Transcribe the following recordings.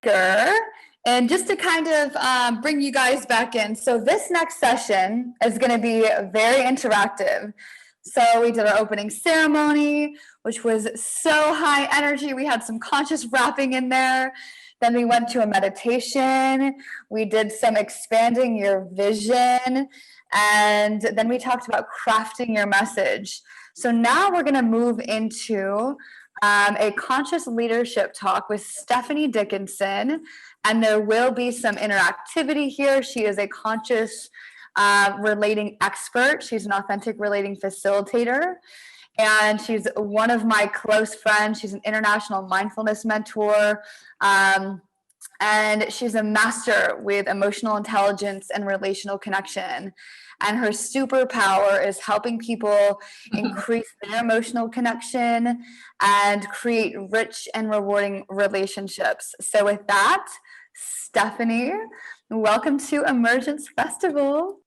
And just to kind of bring you guys back in, so this next session is going to be very interactive. So we did our opening ceremony, which was so high energy. We had some conscious rapping in there. Then we went to a meditation. We did some expanding your vision. And then we talked about crafting your message. So now we're going to move into a conscious leadership talk with Stephanie Dickinson, and there will be some interactivity here. She is a conscious relating expert. She's an authentic relating facilitator, and she's one of my close friends. She's an international mindfulness mentor, and she's a master with emotional intelligence and relational connection. And her superpower is helping people increase their emotional connection and create rich and rewarding relationships. So with that, Stephanie, welcome to Emergence Festival.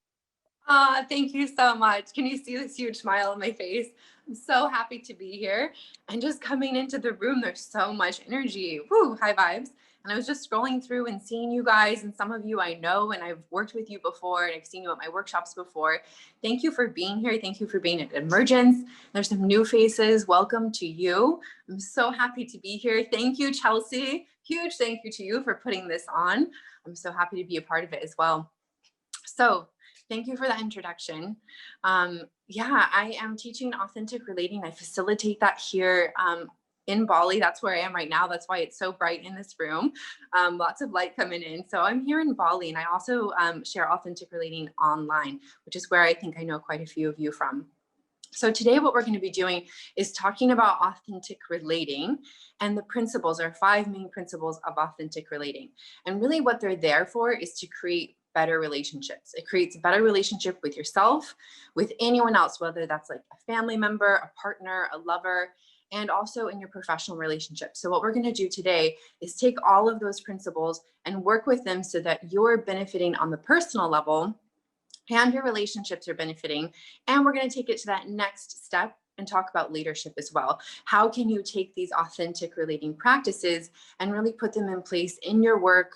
Thank you so much. Can you see this huge smile on my face? I'm so happy to be here. And just coming into the room, there's so much energy. Woo, high vibes. And I was just scrolling through and seeing you guys, and some of you I know, and I've worked with you before, and I've seen you at my workshops before. Thank you for being here. Thank you for being at Emergence. There's some new faces. Welcome to you. I'm so happy to be here. Thank you, Chelsea. Huge thank you to you for putting this on. I'm so happy to be a part of it as well. So thank you for that introduction. Yeah, I am teaching authentic relating. I facilitate that here in Bali. That's where I am right now. That's why it's so bright in this room. Lots of light coming in. So I'm here in Bali, and I also share authentic relating online, which is where I think I know quite a few of you from. So today what we're going to be doing is talking about authentic relating, and the principles are 5 main principles of authentic relating. And really what they're there for is to create better relationships. It creates a better relationship with yourself, with anyone else, whether that's like a family member, a partner, a lover, and also in your professional relationships. So what we're going to do today is take all of those principles and work with them so that you're benefiting on the personal level and your relationships are benefiting. And we're going to take it to that next step and talk about leadership as well. How can you take these authentic relating practices and really put them in place in your work,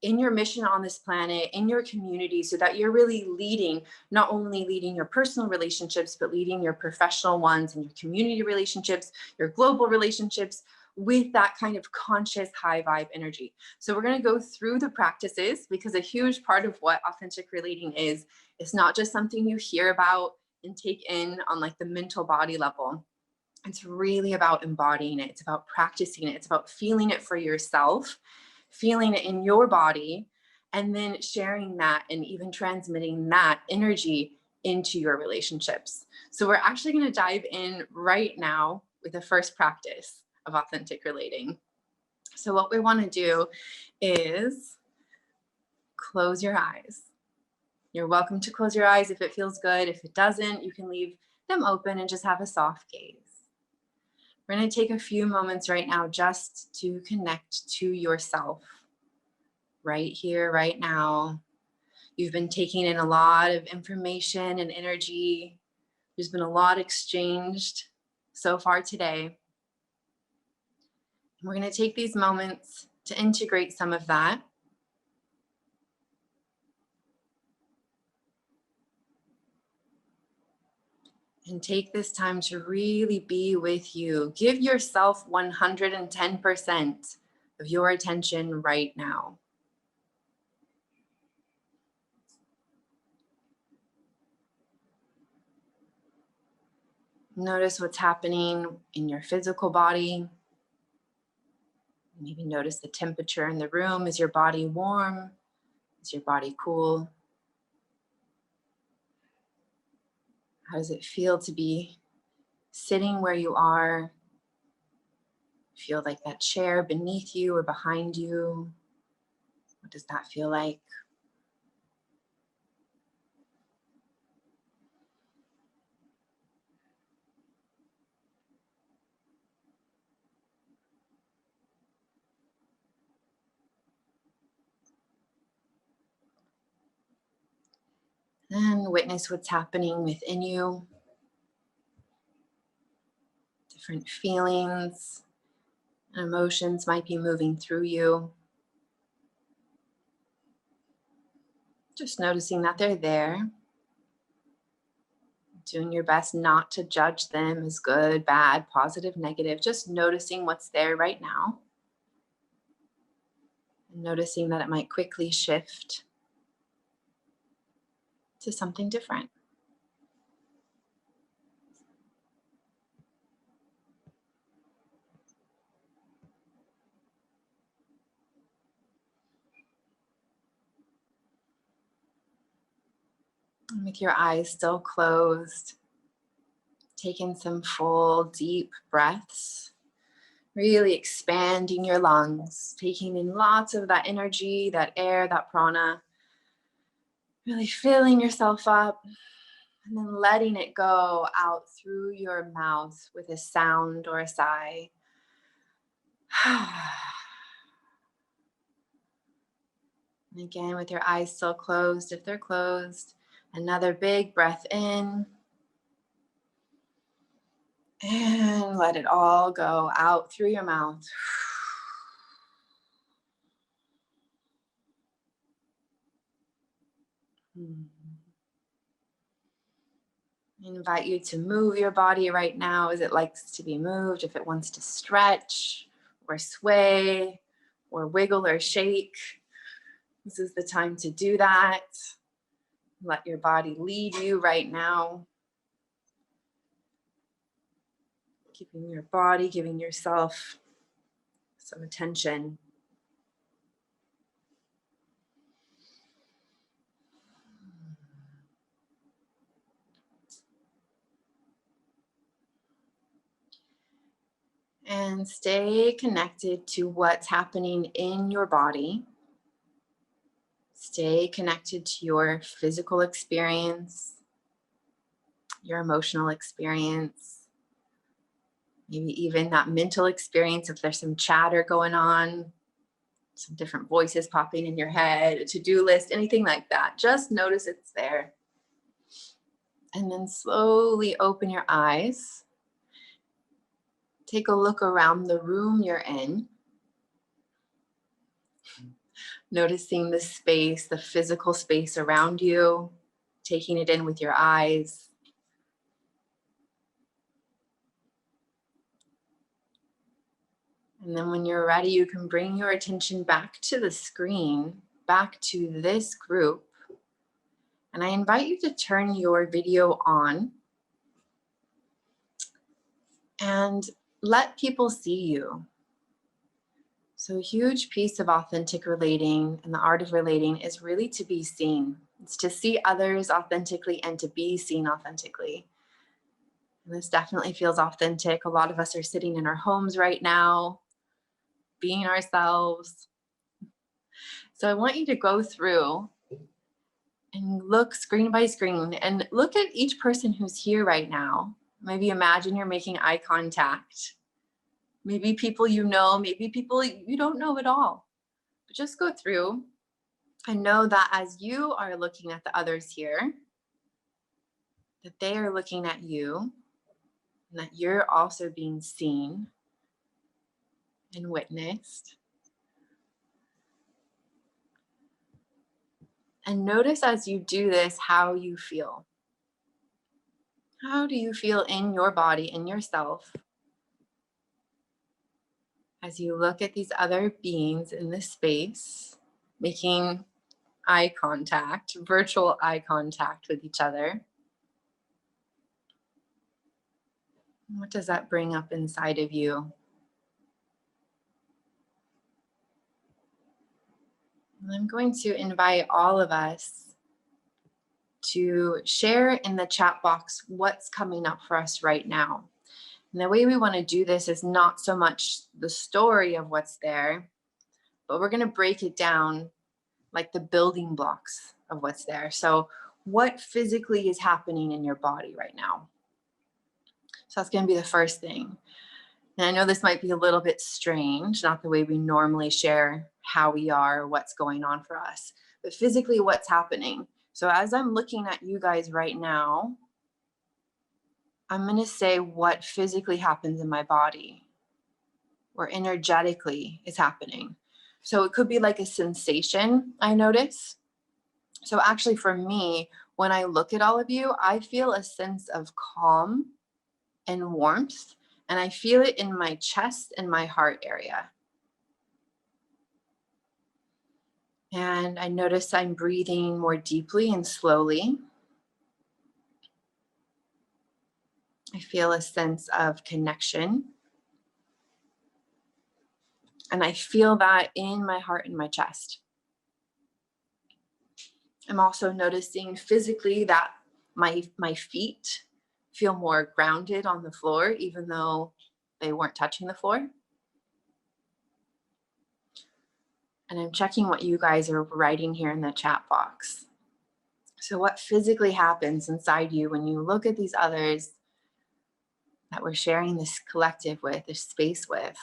in your mission on this planet, in your community, so that you're really leading, not only leading your personal relationships, but leading your professional ones and your community relationships, your global relationships, with that kind of conscious high vibe energy. So we're going to go through the practices, because a huge part of what authentic relating is not just something you hear about and take in on like the mental body level. It's really about embodying it. It's about practicing it. It's about feeling it for yourself, feeling it in your body, and then sharing that and even transmitting that energy into your relationships. So we're actually going to dive in right now with the first practice of authentic relating. So what we want to do is close your eyes. You're welcome to close your eyes if it feels good. If it doesn't, you can leave them open and just have a soft gaze. We're going to take a few moments right now just to connect to yourself. Right here, right now. You've been taking in a lot of information and energy. There's been a lot exchanged so far today. And we're going to take these moments to integrate some of that. And take this time to really be with you. Give yourself 110% of your attention right now. Notice what's happening in your physical body. Maybe notice the temperature in the room. Is your body warm? Is your body cool? How does it feel to be sitting where you are? Feel like that chair beneath you or behind you? What does that feel like? And witness what's happening within you. Different feelings and emotions might be moving through you. Just noticing that they're there. Doing your best not to judge them as good, bad, positive, negative. Just noticing what's there right now. And noticing that it might quickly shift to something different. And with your eyes still closed, taking some full, deep breaths, really expanding your lungs, taking in lots of that energy, that air, that prana, really filling yourself up, and then letting it go out through your mouth with a sound or a sigh. And again, with your eyes still closed, if they're closed, another big breath in. And let it all go out through your mouth. I invite you to move your body right now as it likes to be moved. If it wants to stretch or sway or wiggle or shake, this is the time to do that. Let your body lead you right now. Keeping your body, giving yourself some attention. And stay connected to what's happening in your body. Stay connected to your physical experience, your emotional experience, maybe even that mental experience if there's some chatter going on, some different voices popping in your head, a to-do list, anything like that. Just notice it's there. And then slowly open your eyes. Take a look around the room you're in. Noticing the space, the physical space around you, taking it in with your eyes. And then when you're ready, you can bring your attention back to the screen, back to this group. And I invite you to turn your video on and let people see you. So a huge piece of authentic relating and the art of relating is really to be seen. It's to see others authentically and to be seen authentically. And this definitely feels authentic. A lot of us are sitting in our homes right now, being ourselves. So I want you to go through and look screen by screen and look at each person who's here right now. Maybe imagine you're making eye contact. Maybe people you know, maybe people you don't know at all. But just go through and know that as you are looking at the others here, that they are looking at you and that you're also being seen and witnessed. And notice as you do this, how you feel. How do you feel in your body, in yourself, as you look at these other beings in this space, making eye contact, virtual eye contact with each other? What does that bring up inside of you? And I'm going to invite all of us to share in the chat box what's coming up for us right now. And the way we want to do this is not so much the story of what's there, but we're going to break it down like the building blocks of what's there. So what physically is happening in your body right now? So that's going to be the first thing. And I know this might be a little bit strange, not the way we normally share how we are, what's going on for us, but physically what's happening. So as I'm looking at you guys right now, I'm going to say what physically happens in my body or energetically is happening. So it could be like a sensation I notice. So actually for me, when I look at all of you, I feel a sense of calm and warmth, and I feel it in my chest and my heart area. And I notice I'm breathing more deeply and slowly. I feel a sense of connection. And I feel that in my heart and my chest. I'm also noticing physically that my feet feel more grounded on the floor, even though they weren't touching the floor. And I'm checking what you guys are writing here in the chat box. So what physically happens inside you when you look at these others that we're sharing this collective with, this space with?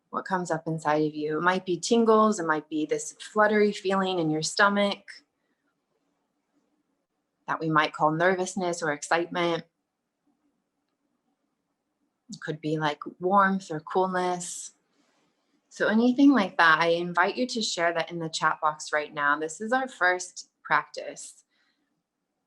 What comes up inside of you? It might be tingles, it might be this fluttery feeling in your stomach that we might call nervousness or excitement. It could be like warmth or coolness. So anything like that, I invite you to share that in the chat box right now. This is our first practice,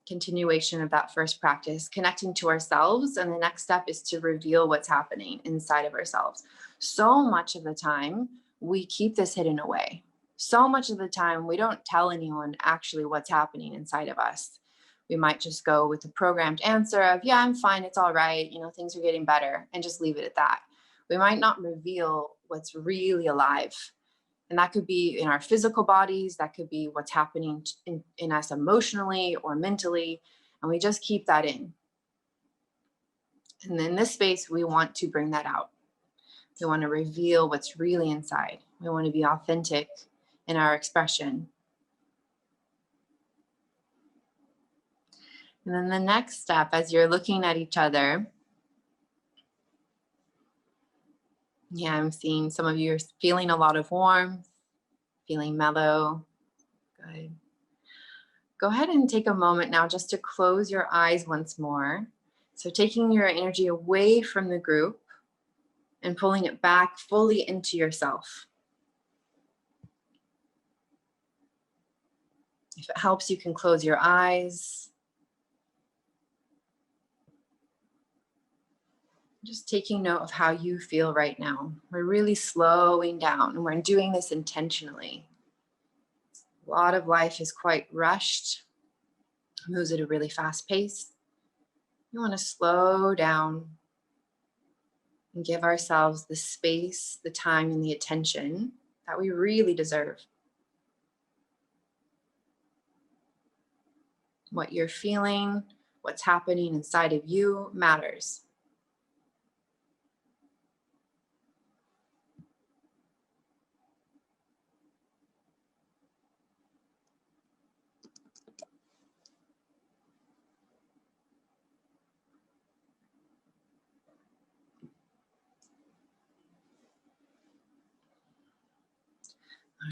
continuation of that first practice, connecting to ourselves. And the next step is to reveal what's happening inside of ourselves. So much of the time, we keep this hidden away. So much of the time, we don't tell anyone actually what's happening inside of us. We might just go with the programmed answer of, yeah, I'm fine, it's all right, things are getting better, and just leave it at that. We might not reveal what's really alive. And that could be in our physical bodies, that could be what's happening in us emotionally or mentally, and we just keep that in. And in this space, we want to bring that out. We want to reveal what's really inside. We want to be authentic in our expression. And then the next step, as you're looking at each other, yeah, I'm seeing some of you are feeling a lot of warmth, feeling mellow. Good. Go ahead and take a moment now just to close your eyes once more. So taking your energy away from the group and pulling it back fully into yourself. If it helps, you can close your eyes. Just taking note of how you feel right now. We're really slowing down, and we're doing this intentionally. A lot of life is quite rushed, moves at a really fast pace. We want to slow down and give ourselves the space, the time, and the attention that we really deserve. What you're feeling, what's happening inside of you matters.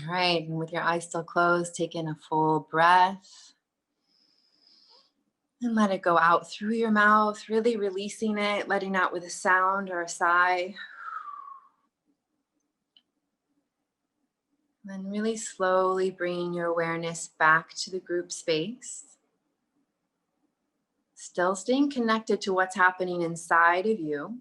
All right, and with your eyes still closed, take in a full breath. And let it go out through your mouth, really releasing it, letting out with a sound or a sigh. Then really slowly bringing your awareness back to the group space. Still staying connected to what's happening inside of you.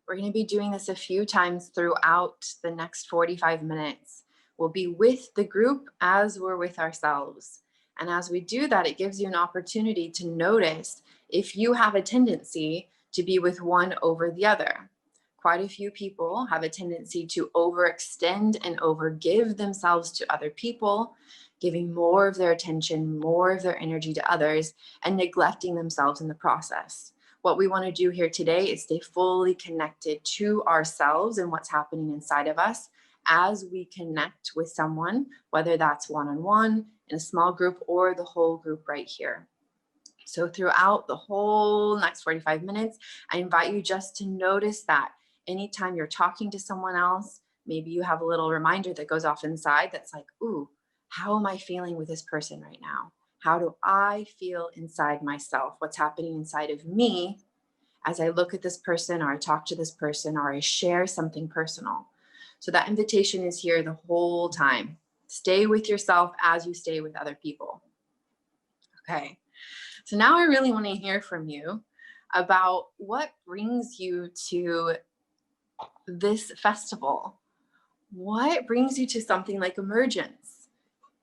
We're going to be doing this a few times throughout the next 45 minutes. We'll be with the group as we're with ourselves. And as we do that, it gives you an opportunity to notice if you have a tendency to be with one over the other. Quite a few people have a tendency to overextend and overgive themselves to other people, giving more of their attention, more of their energy to others, and neglecting themselves in the process. What we want to do here today is stay fully connected to ourselves and what's happening inside of us as we connect with someone, whether that's one-on-one, in a small group, or the whole group right here. So throughout the whole next 45 minutes, I invite you just to notice that anytime you're talking to someone else, maybe you have a little reminder that goes off inside that's like, ooh, how am I feeling with this person right now? How do I feel inside myself? What's happening inside of me as I look at this person, or I talk to this person, or I share something personal? So that invitation is here the whole time. Stay with yourself as you stay with other people. Okay. So now I really want to hear from you about what brings you to this festival. What brings you to something like Emergence?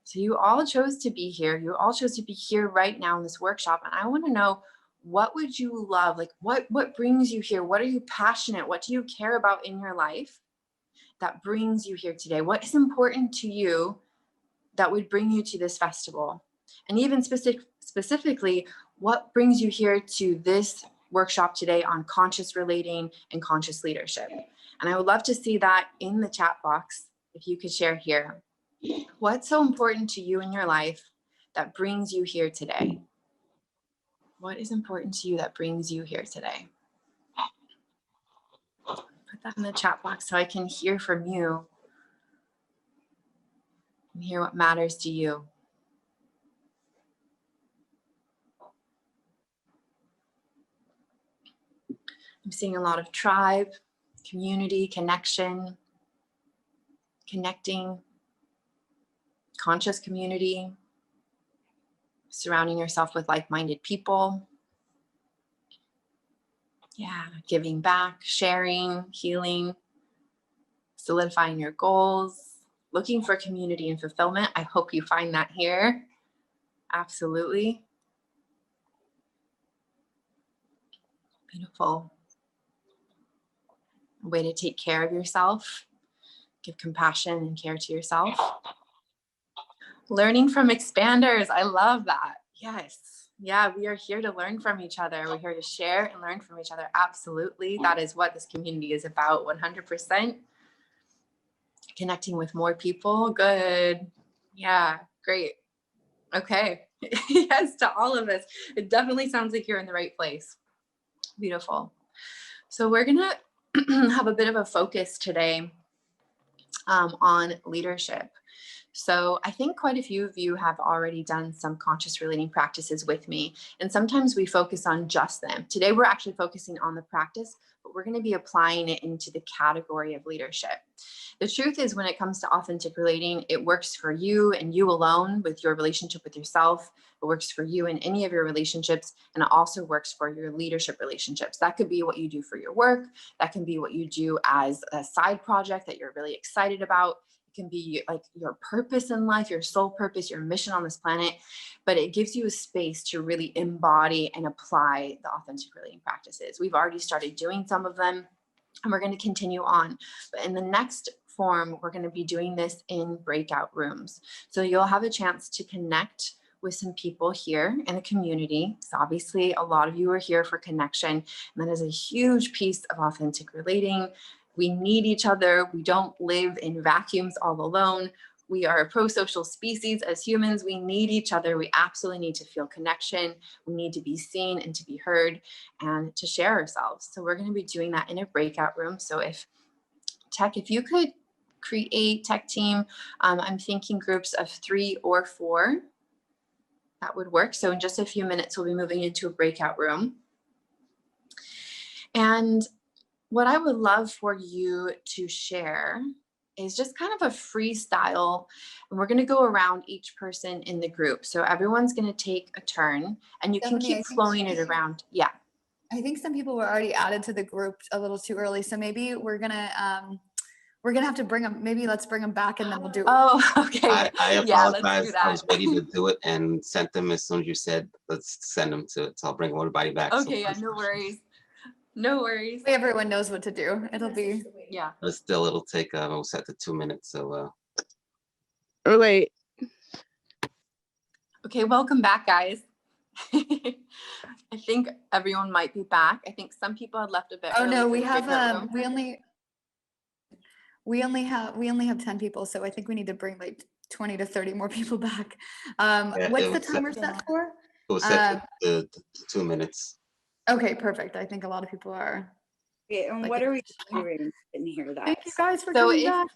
So you all chose to be here. You all chose to be here right now in this workshop. And I want to know, what would you love? Like what brings you here? What are you passionate? What do you care about in your life that brings you here today? What is important to you that would bring you to this festival? And even specifically, what brings you here to this workshop today on conscious relating and conscious leadership? And I would love to see that in the chat box, if you could share here. What's so important to you in your life that brings you here today? What is important to you that brings you here today? Put that in the chat box so I can hear from you and hear what matters to you. I'm seeing a lot of tribe, community, connection, connecting, conscious community, surrounding yourself with like-minded people. Yeah, giving back, sharing, healing, solidifying your goals, looking for community and fulfillment. I hope you find that here. Absolutely. Beautiful. A way to take care of yourself, give compassion and care to yourself. Learning from expanders. I love that. Yes. Yeah, we are here to learn from each other. We're here to share and learn from each other. Absolutely. That is what this community is about, 100%. Connecting with more people. Good. Yeah, great. Okay. Yes, to all of us. It definitely sounds like you're in the right place. Beautiful. So we're going to have a bit of a focus today on leadership. So I think quite a few of you have already done some conscious relating practices with me, and sometimes we focus on just them. Today we're actually focusing on the practice, but we're going to be applying it into the category of leadership. The truth is, when it comes to authentic relating, it works for you and you alone with your relationship with yourself. It works for you in any of your relationships, and it also works for your leadership relationships. That could be what you do for your work. That can be what you do as a side project that you're really excited about. It can be like your purpose in life, your soul purpose, your mission on this planet, but it gives you a space to really embody and apply the authentic relating practices. We've already started doing some of them, and we're going to continue on. But in the next form, we're going to be doing this in breakout rooms. So you'll have a chance to connect with some people here in the community. So obviously a lot of you are here for connection, and that is a huge piece of authentic relating. We need each other. We don't live in vacuums all alone. We are a pro-social species as humans. We need each other. We absolutely need to feel connection. We need to be seen and to be heard and to share ourselves. So we're going to be doing that in a breakout room. So if you could create tech team, I'm thinking groups of 3 or 4, that would work. So in just a few minutes, we'll be moving into a breakout room. And what I would love for you to share is just kind of a freestyle, and we're going to go around each person in the group. So everyone's going to take a turn, and you can keep flowing it around. Yeah. I think some people were already added to the group a little too early, so maybe we're gonna have to bring them. Maybe let's bring them back, and then we'll do. Oh, okay. I apologize. Yeah, let's do that. I was ready to do it and sent them as soon as you said let's send them to it. So I'll bring everybody back. Okay, yeah, no worries. No worries. Everyone knows what to do. It'll be. Yeah. But still, it'll take. We'll set to 2 minutes. So. Or wait. Okay, welcome back, guys. I think everyone might be back. I think some people had left a bit. Oh no, we early. have we only have 10 people, so I think we need to bring like 20 to 30 more people back. Yeah, what's the timer set for? It was set to 2 minutes. Okay, perfect. I think a lot of people are. Okay, and like, what are we doing? Didn't hear that. Thank you guys for coming back.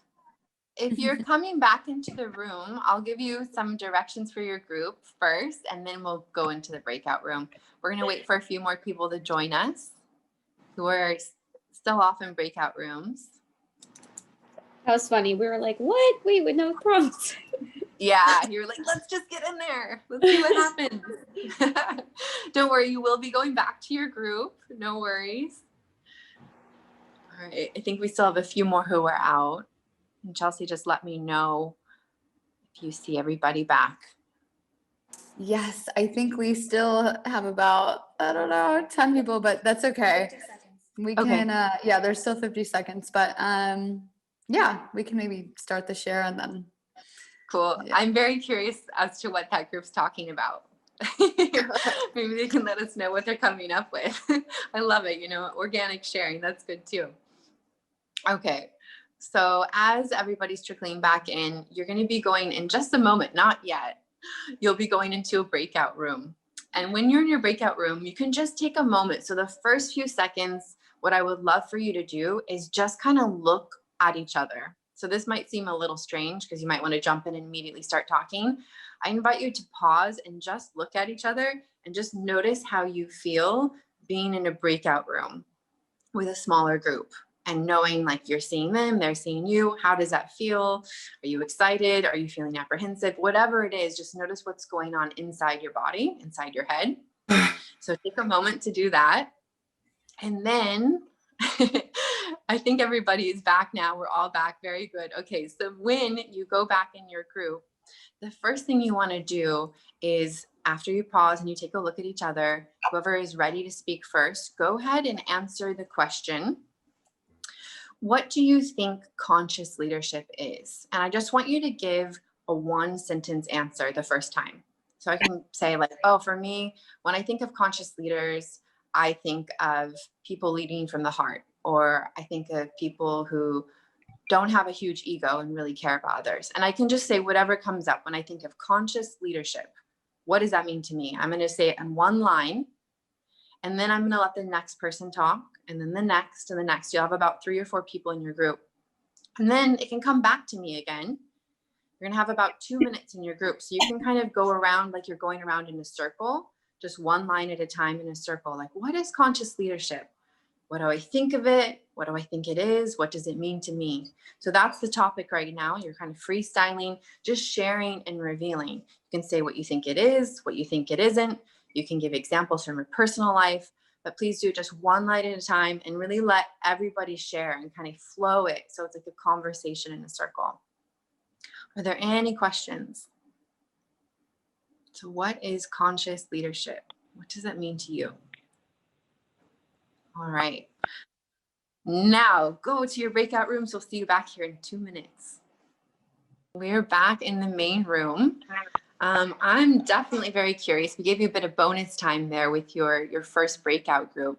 If you're coming back into the room, I'll give you some directions for your group first, and then we'll go into the breakout room. We're going to wait for a few more people to join us who are still off in breakout rooms. That was funny. We were like, what? Wait, with no prompts. Yeah, you're like, let's just get in there. Let's see what happens. Don't worry, you will be going back to your group. No worries. All right, I think we still have a few more who are out. And Chelsea, just let me know if you see everybody back. Yes, I think we still have about, I don't know, 10 people, but that's okay. We Okay. can, yeah, there's still 50 seconds, but yeah, we can maybe start the share and then. Cool. Yeah. I'm very curious as to what that group's talking about. Maybe they can let us know what they're coming up with. I love it. Organic sharing. That's good too. Okay. So as everybody's trickling back in, you're going to be going in just a moment, not yet. You'll be going into a breakout room. And when you're in your breakout room, you can just take a moment. So the first few seconds, what I would love for you to do is just kind of look at each other. So this might seem a little strange because you might want to jump in and immediately start talking. I invite you to pause and just look at each other and just notice how you feel being in a breakout room with a smaller group and knowing like you're seeing them, they're seeing you. How does that feel? Are you excited? Are you feeling apprehensive? Whatever it is, just notice what's going on inside your body, inside your head. So take a moment to do that. And then I think everybody is back now. We're all back. Very good. Okay. So when you go back in your group, the first thing you want to do is after you pause and you take a look at each other, whoever is ready to speak first, go ahead and answer the question. What do you think conscious leadership is? And I just want you to give a 1-sentence answer the first time. So I can say like, oh, for me, when I think of conscious leaders, I think of people leading from the heart, or I think of people who don't have a huge ego and really care about others. And I can just say whatever comes up when I think of conscious leadership. What does that mean to me? I'm going to say it in one line, and then I'm going to let the next person talk, and then the next and the next. You'll have about 3 or 4 people in your group. And then it can come back to me again. You're going to have about 2 minutes in your group. So you can kind of go around like you're going around in a circle, just one line at a time in a circle. Like, what is conscious leadership? What do I think of it? What do I think it is? What does it mean to me? So that's the topic right now. You're kind of freestyling, just sharing and revealing. You can say what you think it is, what you think it isn't. You can give examples from your personal life, but please do just one line at a time and really let everybody share and kind of flow it. So it's like a conversation in a circle. Are there any questions? So what is conscious leadership? What does that mean to you? All right. Now go to your breakout rooms. We'll see you back here in 2 minutes. We're back in the main room. I'm definitely very curious. We gave you a bit of bonus time there with your first breakout group.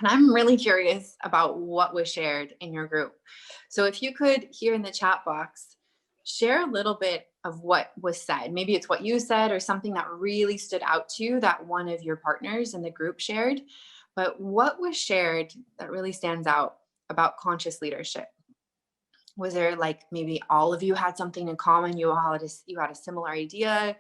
And I'm really curious about what was shared in your group. So if you could, here in the chat box, share a little bit of what was said. Maybe it's what you said or something that really stood out to you that one of your partners in the group shared. But what was shared that really stands out about conscious leadership? Was there like maybe all of you had something in common? You had a similar idea.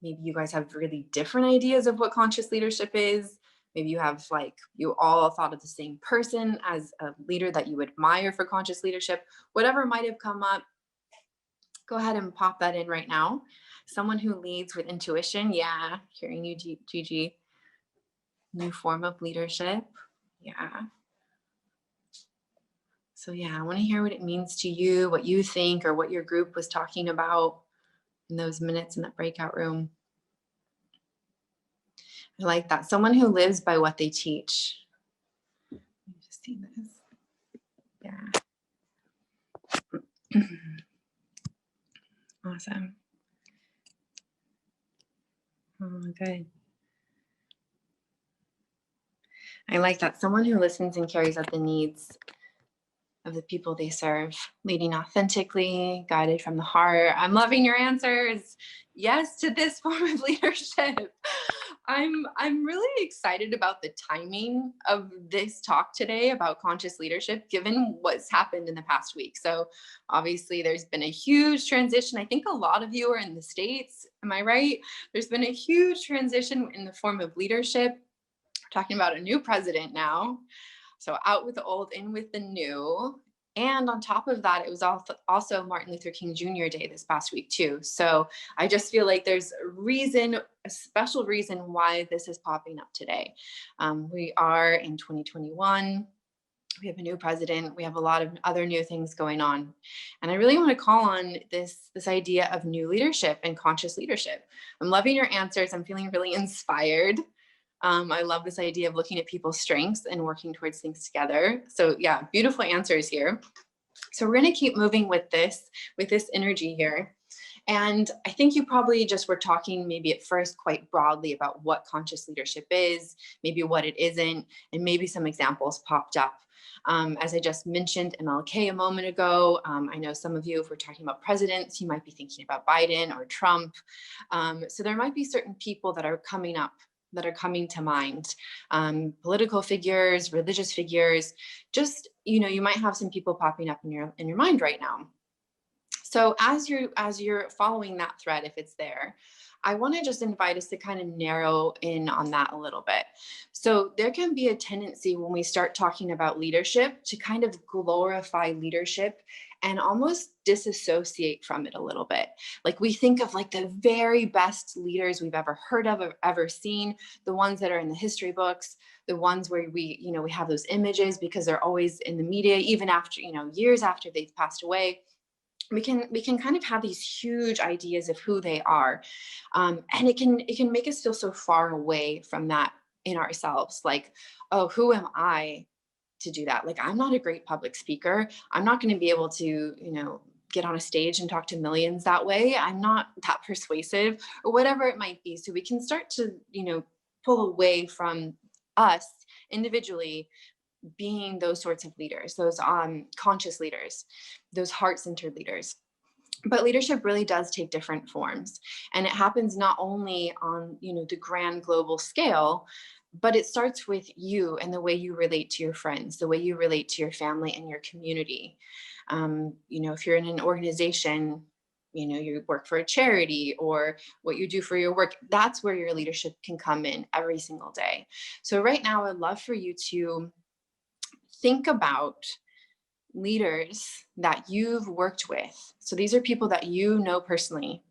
Maybe you guys have really different ideas of what conscious leadership is. Maybe you have like, you all thought of the same person as a leader that you admire for conscious leadership. Whatever might have come up, go ahead and pop that in right now. Someone who leads with intuition. Yeah, hearing you, Gigi. New form of leadership. Yeah. So yeah, I want to hear what it means to you, what you think, or what your group was talking about in those minutes in that breakout room. I like that. Someone who lives by what they teach. Let me just see this. Yeah. Awesome. Oh, good. I like that. Someone who listens and carries out the needs of the people they serve, leading authentically, guided from the heart. I'm loving your answers. Yes to this form of leadership. I'm really excited about the timing of this talk today about conscious leadership, given what's happened in the past week. So obviously there's been a huge transition. I think a lot of you are in the States. Am I right? There's been a huge transition in the form of leadership. We're talking about a new president now. So out with the old, in with the new. And on top of that, it was also Martin Luther King Jr. Day this past week too. So I just feel like there's a special reason why this is popping up today. We are in 2021. We have a new president. We have a lot of other new things going on. And I really want to call on this idea of new leadership and conscious leadership. I'm loving your answers. I'm feeling really inspired. I love this idea of looking at people's strengths and working towards things together. So yeah, beautiful answers here. So we're going to keep moving with this energy here. And I think you probably just were talking maybe at first quite broadly about what conscious leadership is, maybe what it isn't, and maybe some examples popped up. As I just mentioned MLK a moment ago, I know some of you, if we're talking about presidents, you might be thinking about Biden or Trump. So there might be certain people that are coming up, that are coming to mind, political figures, religious figures, just, you might have some people popping up in your mind right now. So as you're following that thread, if it's there, I want to just invite us to kind of narrow in on that a little bit. So there can be a tendency when we start talking about leadership to kind of glorify leadership and almost disassociate from it a little bit. Like we think of like the very best leaders we've ever heard of or ever seen, the ones that are in the history books, the ones where we have those images because they're always in the media, even after, years after they've passed away. We can kind of have these huge ideas of who they are. And it can make us feel so far away from that in ourselves. Like, oh, who am I to do that? Like, I'm not a great public speaker. I'm not going to be able to, get on a stage and talk to millions that way. I'm not that persuasive or whatever it might be. So we can start to, pull away from us individually being those sorts of leaders, those conscious leaders, those heart-centered leaders. But leadership really does take different forms. And it happens not only on, the grand global scale, but it starts with you and the way you relate to your friends, the way you relate to your family and your community. If you're in an organization, you work for a charity or what you do for your work, that's where your leadership can come in every single day. So right now, I'd love for you to think about leaders that you've worked with. So these are people that you know personally.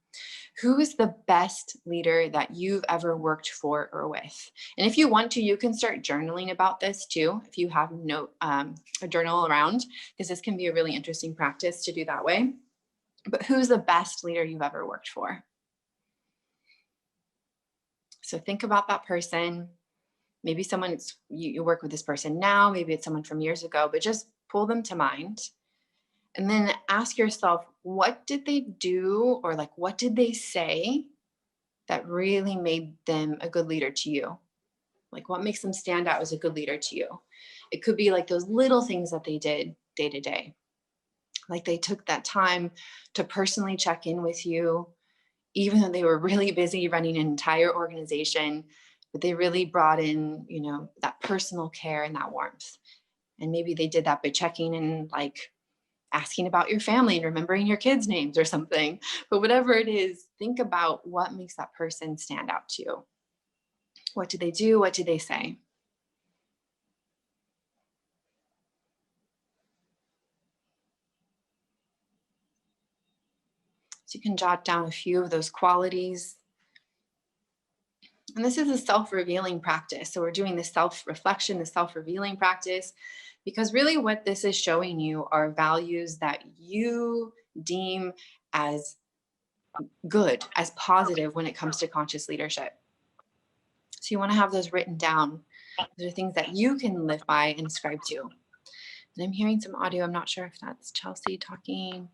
Who is the best leader that you've ever worked for or with? And if you want to, you can start journaling about this too, if you have a journal around, because this can be a really interesting practice to do that way. But who's the best leader you've ever worked for? So think about that person. Maybe you work with this person now, maybe it's someone from years ago, but just pull them to mind. And then ask yourself, what did they do or what did they say that really made them a good leader to you? Like what makes them stand out as a good leader to you? It could be like those little things that they did day to day. Like they took that time to personally check in with you, even though they were really busy running an entire organization, but they really brought in, that personal care and that warmth. And maybe they did that by checking in, asking about your family and remembering your kids' names or something. But whatever it is, think about what makes that person stand out to you. What did they do? What did they say? So you can jot down a few of those qualities. And this is a self-revealing practice. So we're doing the self-reflection, the self-revealing practice, because really what this is showing you are values that you deem as good, as positive when it comes to conscious leadership. So you want to have those written down. Those are things that you can live by and ascribe to. And I'm hearing some audio. I'm not sure if that's Chelsea talking.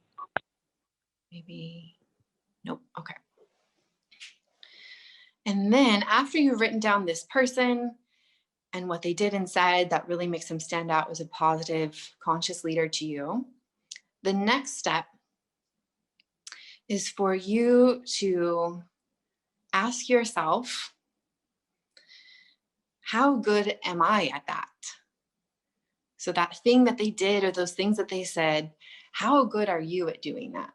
Maybe, nope, okay. And then after you've written down this person and what they did and said that really makes them stand out as a positive, conscious leader to you, the next step is for you to ask yourself, how good am I at that? So that thing that they did or those things that they said, how good are you at doing that?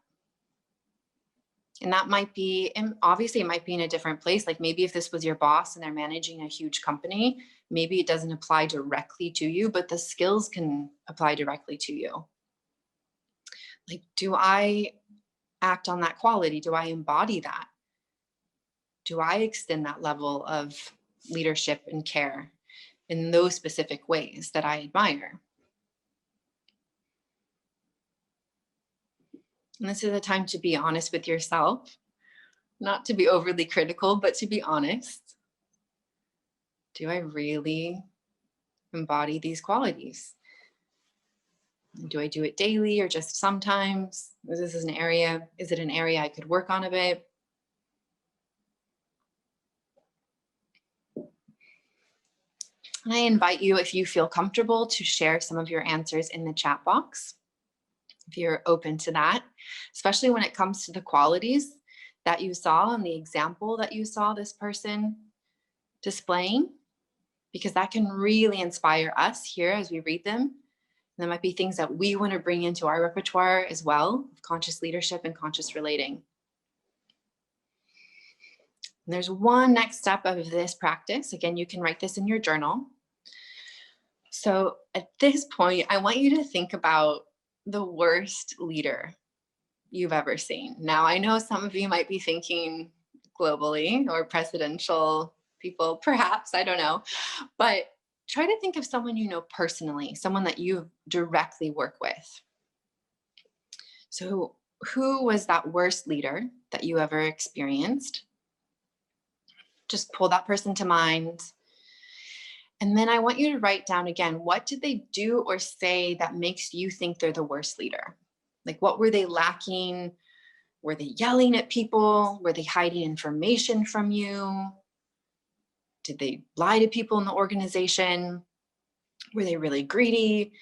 And that might be, and obviously it might be in a different place. Like maybe if this was your boss and they're managing a huge company, maybe it doesn't apply directly to you, but the skills can apply directly to you. Like, do I act on that quality? Do I embody that? Do I extend that level of leadership and care in those specific ways that I admire? And this is a time to be honest with yourself, not to be overly critical, but to be honest. Do I really embody these qualities? Do I do it daily or just sometimes? Is it an area I could work on a bit? And I invite you, if you feel comfortable, to share some of your answers in the chat box, if you're open to that, especially when it comes to the qualities that you saw and the example that you saw this person displaying, because that can really inspire us here as we read them. And there might be things that we want to bring into our repertoire as well, of conscious leadership and conscious relating. And there's one next step of this practice. Again, you can write this in your journal. So at this point, I want you to think about the worst leader you've ever seen. Now, I know some of you might be thinking globally or presidential people, perhaps, I don't know, but try to think of someone you know personally, someone that you directly work with. So who was that worst leader that you ever experienced? Just pull that person to mind. And then I want you to write down again, what did they do or say that makes you think they're the worst leader? Like, what were they lacking? Were they yelling at people? Were they hiding information from you? Did they lie to people in the organization? Were they really greedy?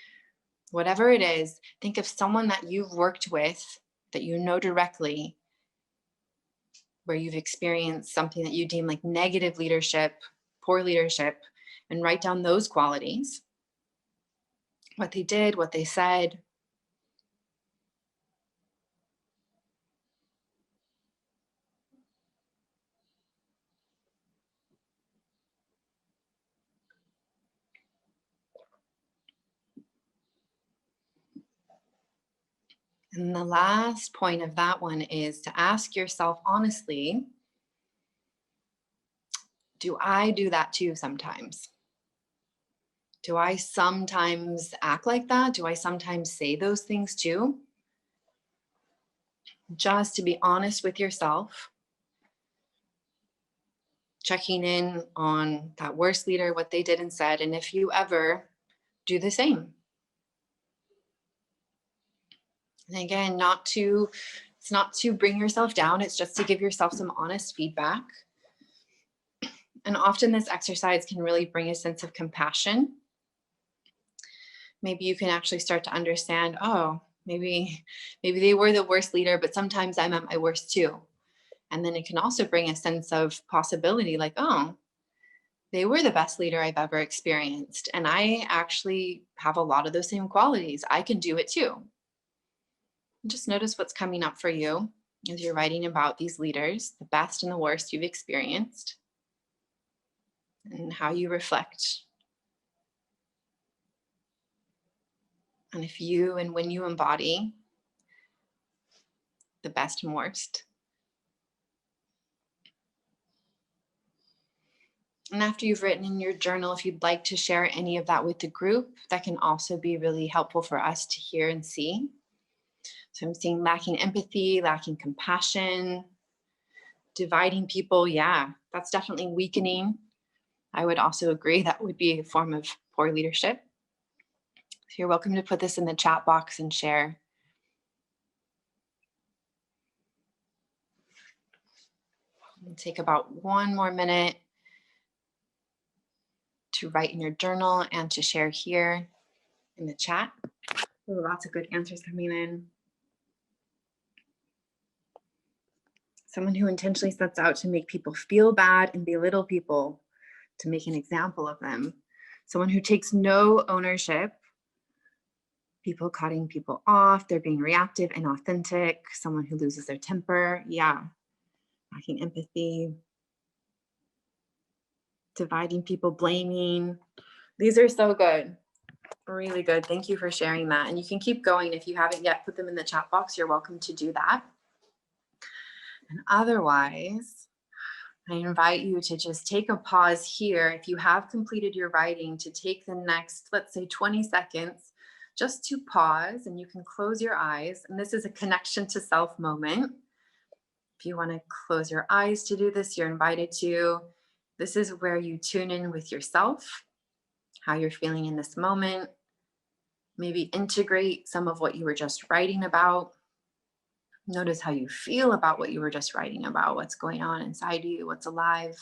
Whatever it is, think of someone that you've worked with, that you know directly, where you've experienced something that you deem like negative leadership, poor leadership, and write down those qualities, what they did, what they said. And the last point of that one is to ask yourself honestly, do I do that too sometimes? Do I sometimes act like that? Do I sometimes say those things too? Just to be honest with yourself, checking in on that worst leader, what they did and said, and if you ever do the same. And again, it's not to bring yourself down, it's just to give yourself some honest feedback. And often this exercise can really bring a sense of compassion. Maybe you can actually start to understand, oh, maybe they were the worst leader, but sometimes I'm at my worst too. And then it can also bring a sense of possibility, like, oh, they were the best leader I've ever experienced. And I actually have a lot of those same qualities. I can do it too. And just notice what's coming up for you as you're writing about these leaders, the best and the worst you've experienced, and how you reflect. And if you and when you embody the best and worst. And after you've written in your journal, if you'd like to share any of that with the group, that can also be really helpful for us to hear and see. So I'm seeing lacking empathy, lacking compassion, dividing people. Yeah, that's definitely weakening. I would also agree that would be a form of poor leadership. So you're welcome to put this in the chat box and share. And take about 1 more minute to write in your journal and to share here in the chat. Ooh, lots of good answers coming in. Someone who intentionally sets out to make people feel bad and belittle people, to make an example of them. Someone who takes no ownership. People cutting people off, they're being reactive and authentic. Someone who loses their temper. Yeah. Lacking empathy. Dividing people, blaming. These are so good. Really good. Thank you for sharing that. And you can keep going. If you haven't yet put them in the chat box, you're welcome to do that. And otherwise, I invite you to just take a pause here. If you have completed your writing, to take the next, let's say 20 seconds, just to pause, and you can close your eyes. And this is a connection to self moment. If you want to close your eyes to do this, you're invited to. This is where you tune in with yourself, how you're feeling in this moment. Maybe integrate some of what you were just writing about. Notice how you feel about what you were just writing about, what's going on inside you, what's alive.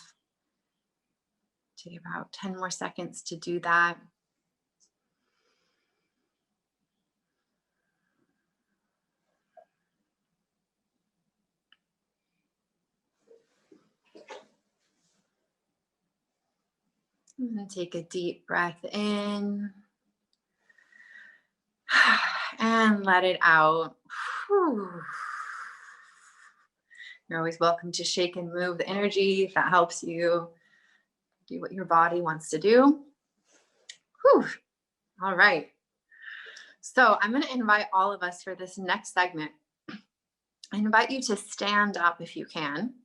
Take about 10 more seconds to do that. And then take a deep breath in and let it out. Whew. You're always welcome to shake and move the energy if that helps you do what your body wants to do. Whew. All right. So I'm going to invite all of us for this next segment. I invite you to stand up if you can.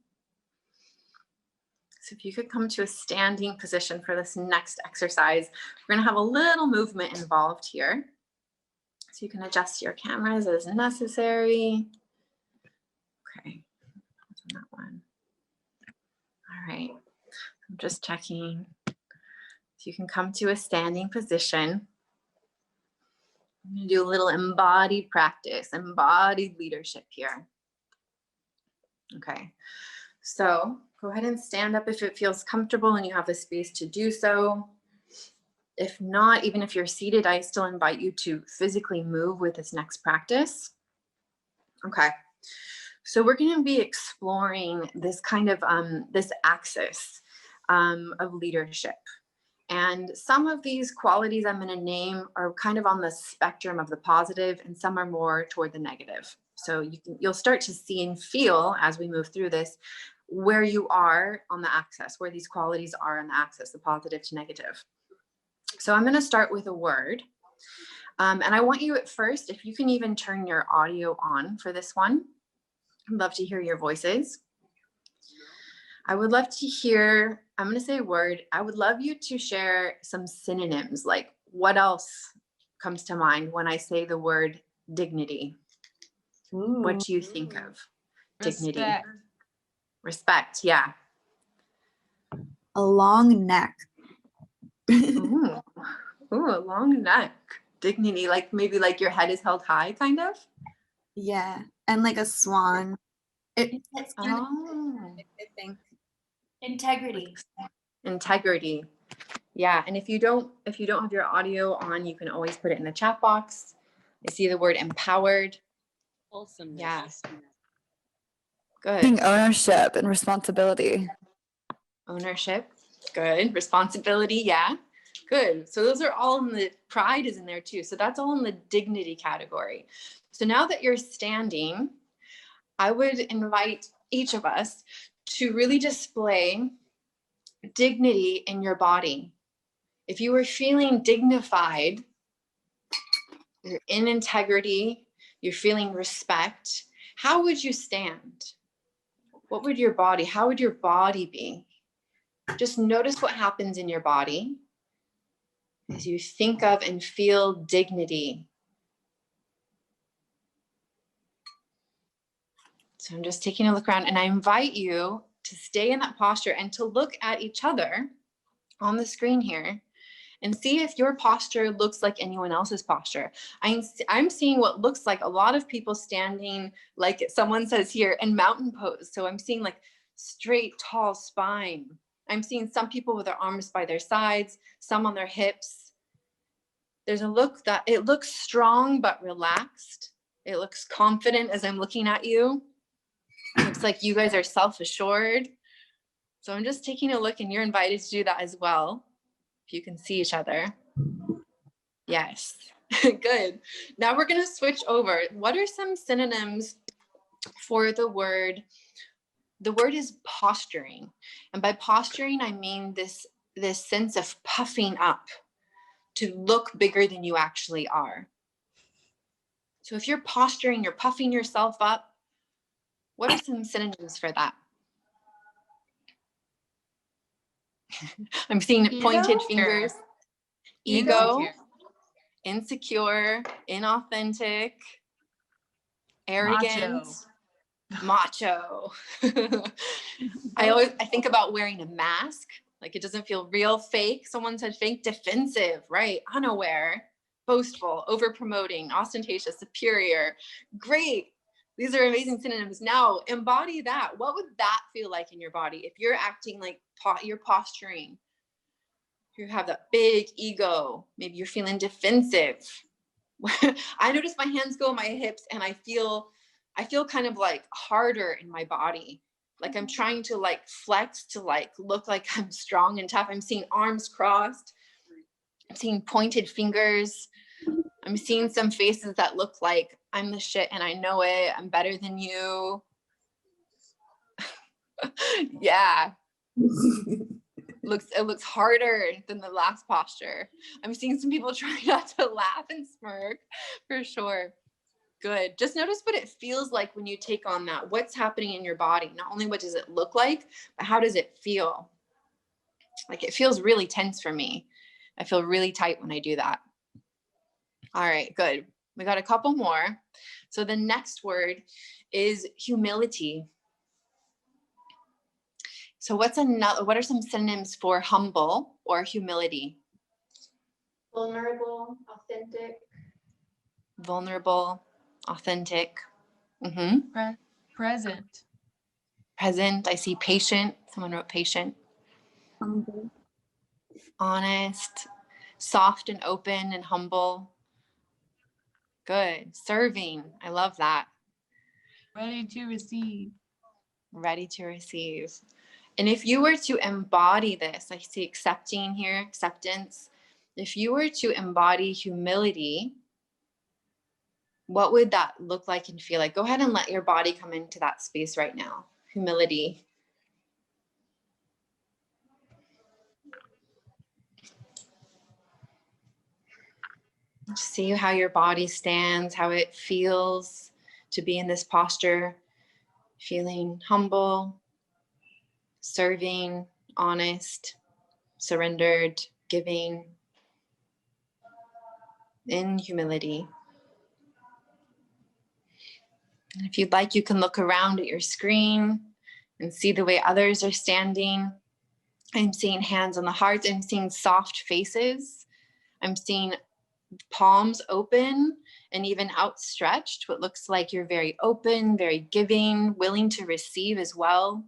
So if you could come to a standing position for this next exercise, we're going to have a little movement involved here. So you can adjust your cameras as necessary. Okay, that's on that one. All right, I'm just checking. So you can come to a standing position. I'm going to do a little embodied practice, embodied leadership here. Okay, so go ahead and stand up if it feels comfortable and you have the space to do so. If not, even if you're seated, I still invite you to physically move with this next practice. Okay, so we're going to be exploring this kind of this axis of leadership. And some of these qualities I'm going to name are kind of on the spectrum of the positive, and some are more toward the negative. So you'll start to see and feel as we move through this where you are on the axis, where these qualities are on the axis, the positive to negative. So I'm going to start with a word. And I want you at first, if you can even turn your audio on for this one. I'd love to hear your voices. I would love to hear, I'm going to say a word. I would love you to share some synonyms, like what else comes to mind when I say the word dignity? Ooh. What do you think of? Dignity. Respect. Respect, yeah. A long neck. Ooh, a long neck. Dignity, like maybe like your head is held high, kind of? Yeah, and like a swan. It's kind of, Oh. I think. Integrity. Integrity. Yeah, and if you don't have your audio on, you can always put it in the chat box. I see the word empowered. Wholesomeness. Yeah. Good. Taking ownership and responsibility. Ownership. Good. Responsibility. Yeah. Good. So those are all in the, pride is in there too. So that's all in the dignity category. So now that you're standing, I would invite each of us to really display dignity in your body. If you were feeling dignified, you're in integrity, you're feeling respect, how would you stand? What would your body, how would your body be? Just notice what happens in your body as you think of and feel dignity. So I'm just taking a look around, and I invite you to stay in that posture and to look at each other on the screen here and see if your posture looks like anyone else's posture. I'm seeing what looks like a lot of people standing, like someone says here, in mountain pose. So I'm seeing like straight, tall spine. I'm seeing some people with their arms by their sides, some on their hips. There's a look that it looks strong but relaxed. It looks confident as I'm looking at you. It looks like you guys are self-assured. So I'm just taking a look, and you're invited to do that as well. If you can see each other. Yes, good. Now we're gonna switch over. What are some synonyms for the word? The word is posturing. And by posturing, I mean this sense of puffing up. to look bigger than you actually are. So if you're posturing, you're puffing yourself up, what are some synonyms for that? I'm seeing pointed fingers, ego, insecure, inauthentic, arrogant, macho. I think about wearing a mask, like it doesn't feel real, fake. Someone said fake, defensive, right? Unaware, boastful, over promoting, ostentatious, superior. Great. These are amazing synonyms. Now embody that. What would that feel like in your body if you're acting like you're posturing? You have that big ego. Maybe you're feeling defensive. I notice my hands go on my hips and I feel kind of like harder in my body. Like I'm trying to like flex to like look like I'm strong and tough. I'm seeing arms crossed. I'm seeing pointed fingers. I'm seeing some faces that look like I'm the shit and I know it. I'm better than you. Yeah. It looks harder than the last posture. I'm seeing some people try not to laugh and smirk for sure. Good. Just notice what it feels like when you take on that. What's happening in your body? Not only what does it look like, but how does it feel? Like it feels really tense for me. I feel really tight when I do that. All right, good. We got a couple more. So the next word is humility. So what are some synonyms for humble or humility? Vulnerable, authentic. Vulnerable, authentic. Present. Present. I see patient. Someone wrote patient. Humble. Honest, soft and open and humble. Good. Serving. I love that. Ready to receive. Ready to receive. And if you were to embody this, I see accepting here, acceptance. If you were to embody humility, what would that look like and feel like? Go ahead and let your body come into that space right now. Humility. See how your body stands, how it feels to be in this posture, feeling humble, serving, honest, surrendered, giving, in humility. And if you'd like, you can look around at your screen and see the way others are standing. I'm seeing hands on the hearts. I'm seeing soft faces. I'm seeing palms open and even outstretched. What looks like you're very open, very giving, willing to receive as well.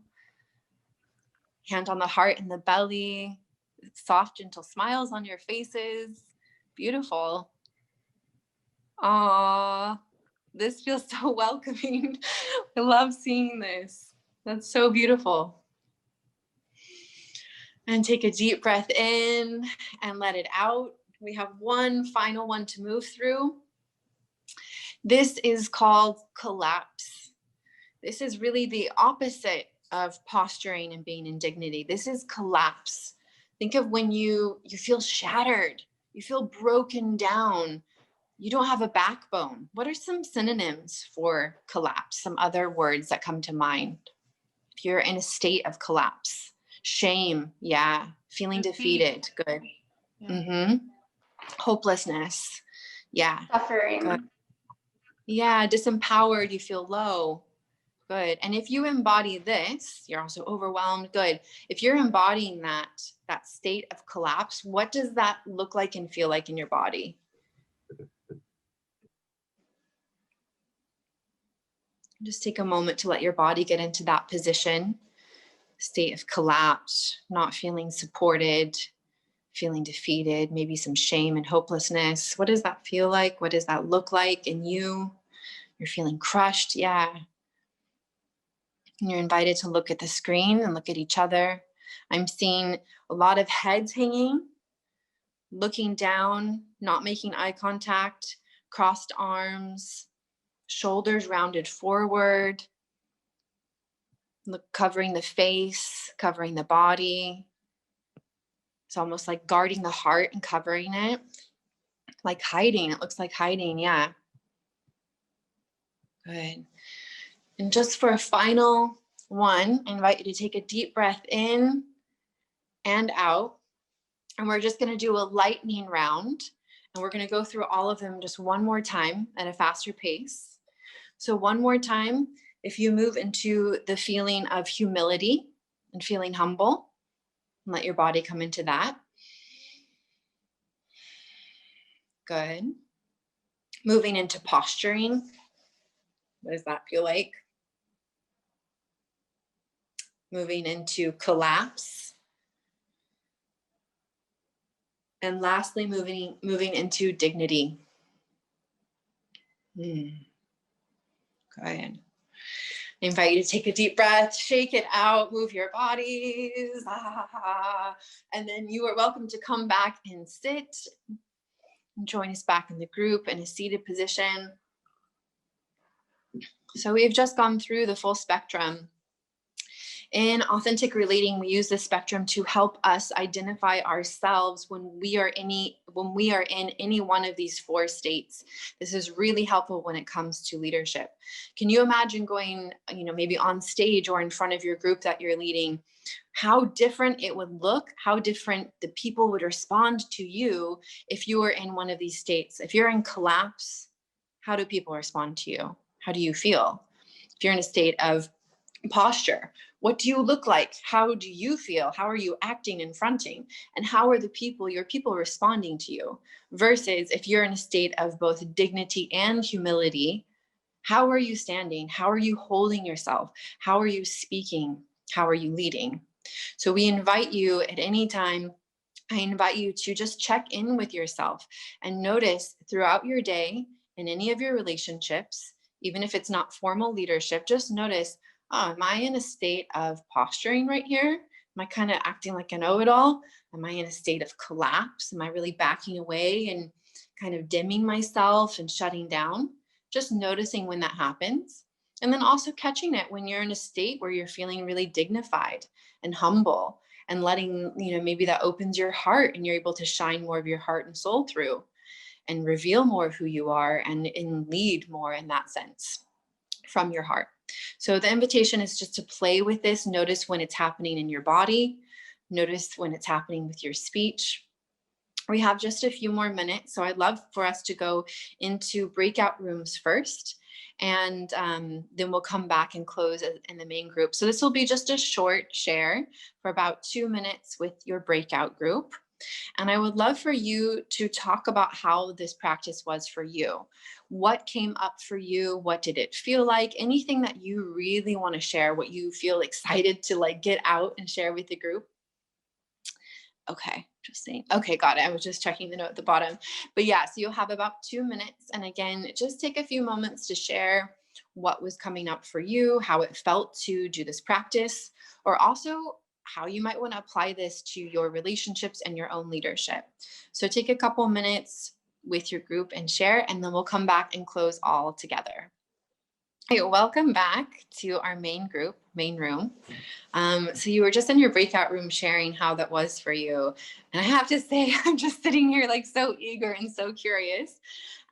Hand on the heart and the belly. Soft, gentle smiles on your faces. Beautiful. Aww. This feels so welcoming. I love seeing this. That's so beautiful. And take a deep breath in and let it out. We have one final one to move through. This is called collapse. This is really the opposite of posturing and being in dignity. This is collapse. Think of when you feel shattered, you feel broken down. You don't have a backbone. What are some synonyms for collapse? Some other words that come to mind. If you're in a state of collapse. Shame, yeah. Feeling defeated, good. Yeah. Hopelessness, yeah. Suffering. Good. Yeah, disempowered, you feel low. Good. And if you embody this, you're also overwhelmed. Good. If you're embodying that state of collapse, what does that look like and feel like in your body? Just take a moment to let your body get into that position, state of collapse, not feeling supported, feeling defeated, maybe some shame and hopelessness. What does that feel like? What does that look like in you? You're feeling crushed, yeah. And you're invited to look at the screen and look at each other. I'm seeing a lot of heads hanging, looking down, not making eye contact, crossed arms, shoulders rounded forward, covering the face, covering the body. It's almost like guarding the heart and covering it, like hiding. It looks like hiding. Yeah. Good. And just for a final one, I invite you to take a deep breath in and out. And we're just going to do a lightning round. And we're going to go through all of them just one more time at a faster pace. So one more time, if you move into the feeling of humility and feeling humble, and let your body come into that. Good. Moving into posturing. What does that feel like? Moving into collapse. And lastly, moving into dignity. Good. I invite you to take a deep breath, shake it out, move your bodies. And then you are welcome to come back and sit. And join us back in the group in a seated position. So we've just gone through the full spectrum. In authentic relating, we use this spectrum to help us identify ourselves when we are in any one of these 4 states. This is really helpful when it comes to leadership. Can you imagine going, maybe on stage or in front of your group that you're leading, how different it would look, how different the people would respond to you if you were in one of these states? If you're in collapse, how do people respond to you? How do you feel? If you're in a state of posture, what do you look like? How do you feel? How are you acting and fronting? And how are your people responding to you? Versus if you're in a state of both dignity and humility, how are you standing? How are you holding yourself? How are you speaking? How are you leading? So we invite you at any time, I invite you to just check in with yourself and notice throughout your day in any of your relationships, even if it's not formal leadership, just notice, am I in a state of posturing right here? Am I kind of acting like a know-it-all? Am I in a state of collapse? Am I really backing away and kind of dimming myself and shutting down? Just noticing when that happens. And then also catching it when you're in a state where you're feeling really dignified and humble and letting, maybe that opens your heart and you're able to shine more of your heart and soul through and reveal more of who you are and lead more in that sense from your heart. So the invitation is just to play with this. Notice when it's happening in your body. Notice when it's happening with your speech. We have just a few more minutes, so I'd love for us to go into breakout rooms first, and then we'll come back and close in the main group. So this will be just a short share for about 2 minutes with your breakout group. And I would love for you to talk about how this practice was for you. What came up for you? What did it feel like? Anything that you really want to share, what you feel excited to get out and share with the group? Okay, just saying. Okay, got it. I was just checking the note at the bottom. But yeah, so you'll have about 2 minutes. And again, just take a few moments to share what was coming up for you, how it felt to do this practice, or also how you might want to apply this to your relationships and your own leadership. So take a couple minutes with your group and share, and then we'll come back and close all together. Hey, welcome back to our main room. So you were just in your breakout room sharing how that was for you. And I have to say, I'm just sitting here so eager and so curious.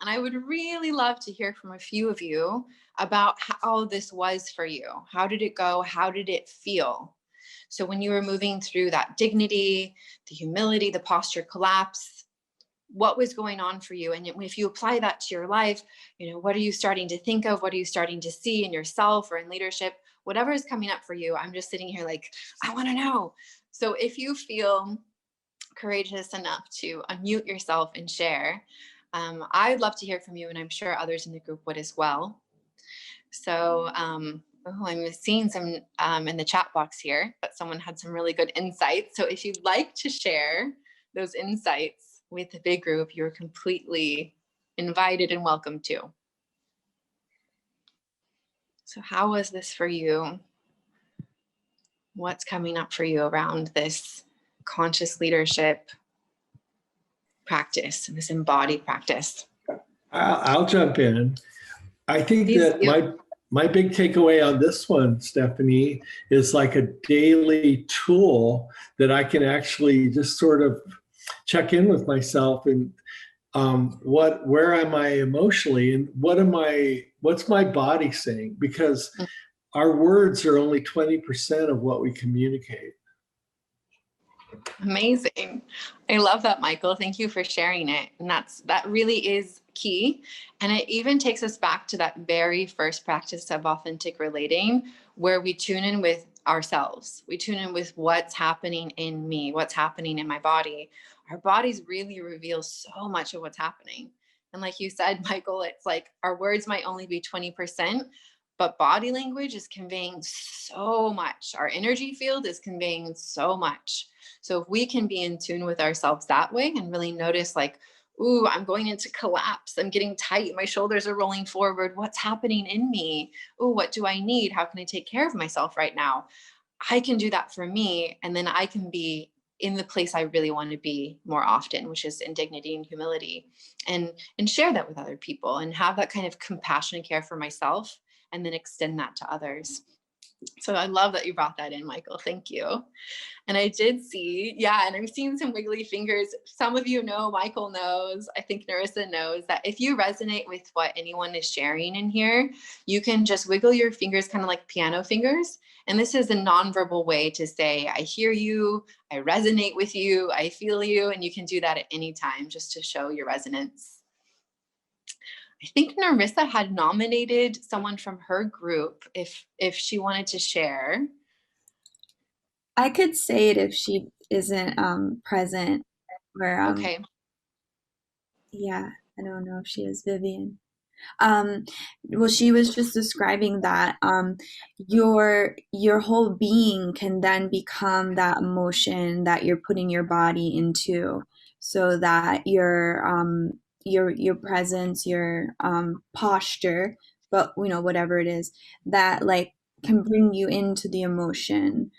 And I would really love to hear from a few of you about how this was for you. How did it go? How did it feel? So when you were moving through that dignity, the humility, the posture collapse, what was going on for you? And if you apply that to your life, what are you starting to think of? What are you starting to see in yourself or in leadership? Whatever is coming up for you, I'm just sitting here I want to know. So if you feel courageous enough to unmute yourself and share, I'd love to hear from you, and I'm sure others in the group would as well. So I'm seeing some in the chat box here, but someone had some really good insights. So if you'd like to share those insights with the big group, you're completely invited and welcome to. So how was this for you? What's coming up for you around this conscious leadership practice, this embodied practice? I'll jump in. I think Please that do. my big takeaway on this one, Stephanie, is like a daily tool that I can actually just sort of check in with myself and where am I emotionally and what's my body saying? Because our words are only 20% of what we communicate. Amazing. I love that, Michael. Thank you for sharing it. And that really is key. And it even takes us back to that very first practice of authentic relating, where we tune in with ourselves. We tune in with what's happening in me, what's happening in my body. Our bodies really reveal so much of what's happening. And like you said, Michael, it's like our words might only be 20%, but body language is conveying so much. Our energy field is conveying so much. So if we can be in tune with ourselves that way and really notice like, ooh, I'm going into collapse. I'm getting tight. My shoulders are rolling forward. What's happening in me? Ooh, what do I need? How can I take care of myself right now? I can do that for me. And then I can be in the place I really want to be more often, which is in dignity and humility, and share that with other people and have that kind of compassion and care for myself, and then extend that to others. So I love that you brought that in, Michael. Thank you. And I did see, yeah, and I'm seeing some wiggly fingers. Some of you know, Michael knows, I think Narissa knows, that if you resonate with what anyone is sharing in here, you can just wiggle your fingers kind of like piano fingers. And this is a nonverbal way to say, I hear you, I resonate with you, I feel you, and you can do that at any time just to show your resonance. I think Narissa had nominated someone from her group if she wanted to share. I could say it if she isn't present. Or Okay. yeah, I don't know if she is, Vivian. Well, she was just describing that your whole being can then become that emotion that you're putting your body into, so that your presence, your posture, but whatever it is that like can bring you into the emotion.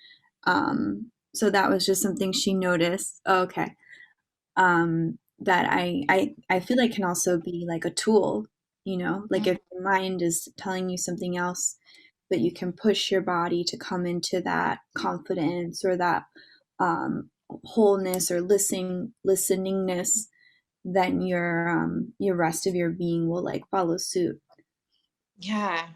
So that was just something she noticed. Oh, okay. That I feel like can also be like a tool, like if your mind is telling you something else, but you can push your body to come into that confidence or that wholeness or listeningness, then your rest of your being will like follow suit. Yeah,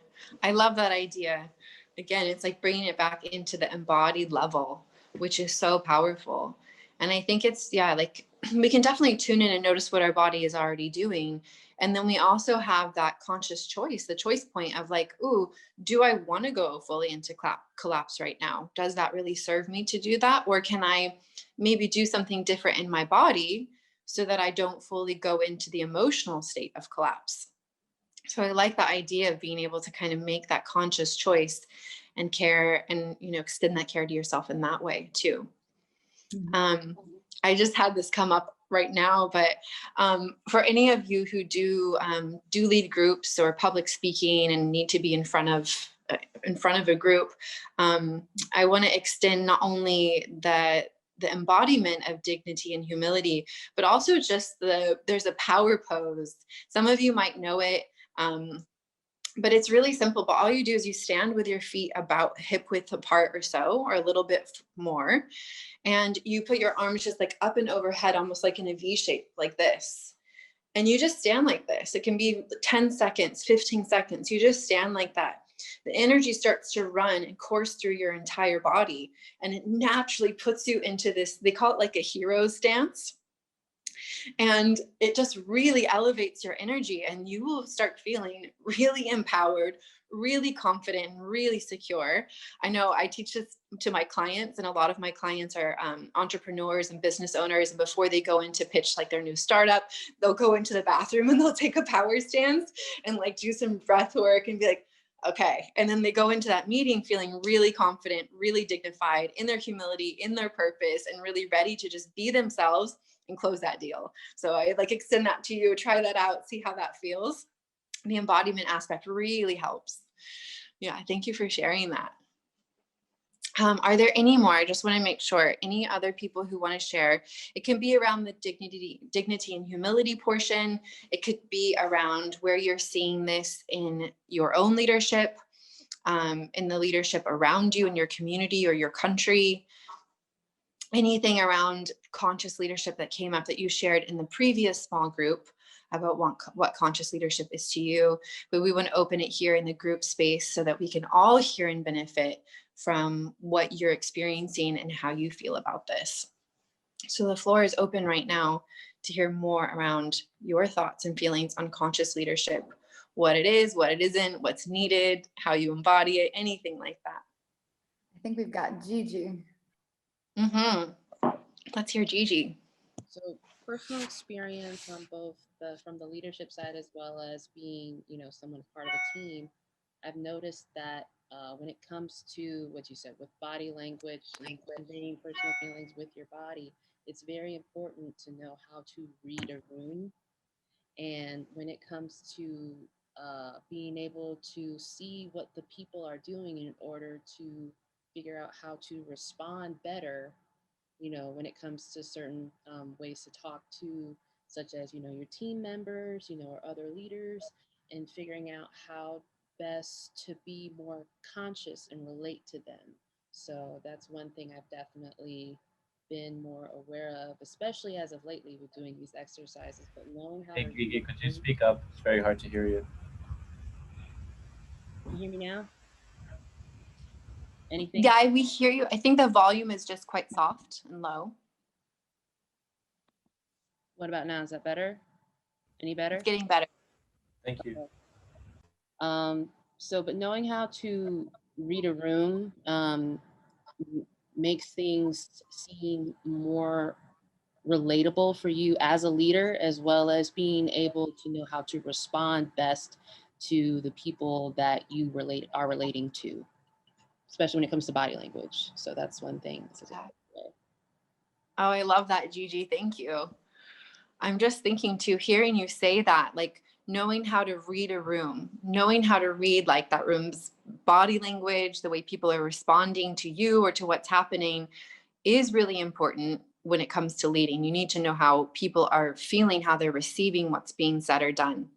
I love that idea. Again, it's like bringing it back into the embodied level, which is so powerful. And I think it's, yeah, like we can definitely tune in and notice what our body is already doing. And then we also have that conscious choice, the choice point of like, ooh, do I want to go fully into collapse right now? Does that really serve me to do that? Or can I maybe do something different in my body so that I don't fully go into the emotional state of collapse? So I like the idea of being able to kind of make that conscious choice and care and, extend that care to yourself in that way too. I just had this come up right now, but for any of you who do lead groups or public speaking and need to be in front of a group, I want to extend not only the embodiment of dignity and humility, but also just there's a power pose. Some of you might know it. But it's really simple, but all you do is you stand with your feet about hip width apart or so, or a little bit more. And you put your arms just like up and overhead, almost like in a V shape like this. And you just stand like this. It can be 10 seconds, 15 seconds. You just stand like that. The energy starts to run and course through your entire body. And it naturally puts you into this, they call it like a hero stance. And it just really elevates your energy, and you will start feeling really empowered, really confident, and really secure. I know I teach this to my clients, and a lot of my clients are entrepreneurs and business owners. And before they go in to pitch like their new startup, they'll go into the bathroom and they'll take a power stance and like do some breath work and be like, okay. And then they go into that meeting feeling really confident, really dignified in their humility, in their purpose, and really ready to just be themselves and close that deal. So I like extend that to you, try that out, see how that feels. The embodiment aspect really helps. Yeah, thank you for sharing that. Are there any more? I just want to make sure any other people who want to share. It can be around the dignity and humility portion. It could be around where you're seeing this in your own leadership. in the leadership around you in your community or your country. Anything around conscious leadership that came up that you shared in the previous small group about what conscious leadership is to you. But we want to open it here in the group space so that we can all hear and benefit from what you're experiencing and how you feel about this. So the floor is open right now to hear more around your thoughts and feelings on conscious leadership, what it is, what it isn't, what's needed, how you embody it, anything like that. I think we've got Gigi. Let's hear Gigi. So personal experience on both from the leadership side as well as being, someone part of a team, I've noticed that when it comes to what you said with body language and conveying personal feelings with your body, it's very important to know how to read a room. And when it comes to being able to see what the people are doing in order to figure out how to respond better, when it comes to certain ways to talk to, such as, your team members, or other leaders, and figuring out how best to be more conscious and relate to them. So that's one thing I've definitely been more aware of, especially as of lately with doing these exercises, but knowing how Hey, to Gigi, could you speak up? It's very hard to hear you. Can you hear me now? Anything? Yeah, we hear you. I think the volume is just quite soft and low. What about now? Is that better? Any better? It's getting better. Thank you. But knowing how to read a room makes things seem more relatable for you as a leader, as well as being able to know how to respond best to the people that you are relating to, especially when it comes to body language. So that's one thing. Oh, I love that, Gigi. Thank you. I'm just thinking too, hearing you say that, like knowing how to read a room, knowing how to read like that room's body language, the way people are responding to you or to what's happening is really important when it comes to leading. You need to know how people are feeling, how they're receiving what's being said or done.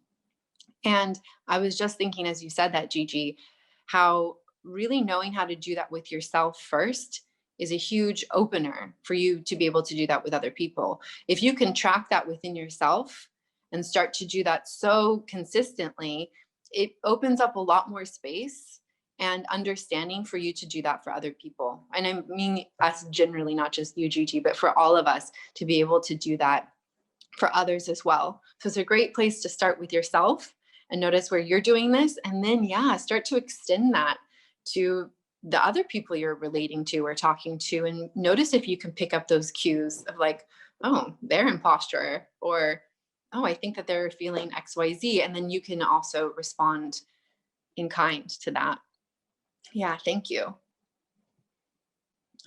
And I was just thinking, as you said that, Gigi, how really knowing how to do that with yourself first is a huge opener for you to be able to do that with other people. If you can track that within yourself and start to do that so consistently, it opens up a lot more space and understanding for you to do that for other people. And I mean us generally, not just you, Gigi, but for all of us to be able to do that for others as well. So it's a great place to start with yourself and notice where you're doing this. And then, start to extend that to the other people you're relating to or talking to, and notice if you can pick up those cues of like, oh, they're in posture, or, oh, I think that they're feeling XYZ. And then you can also respond in kind to that. Yeah, thank you.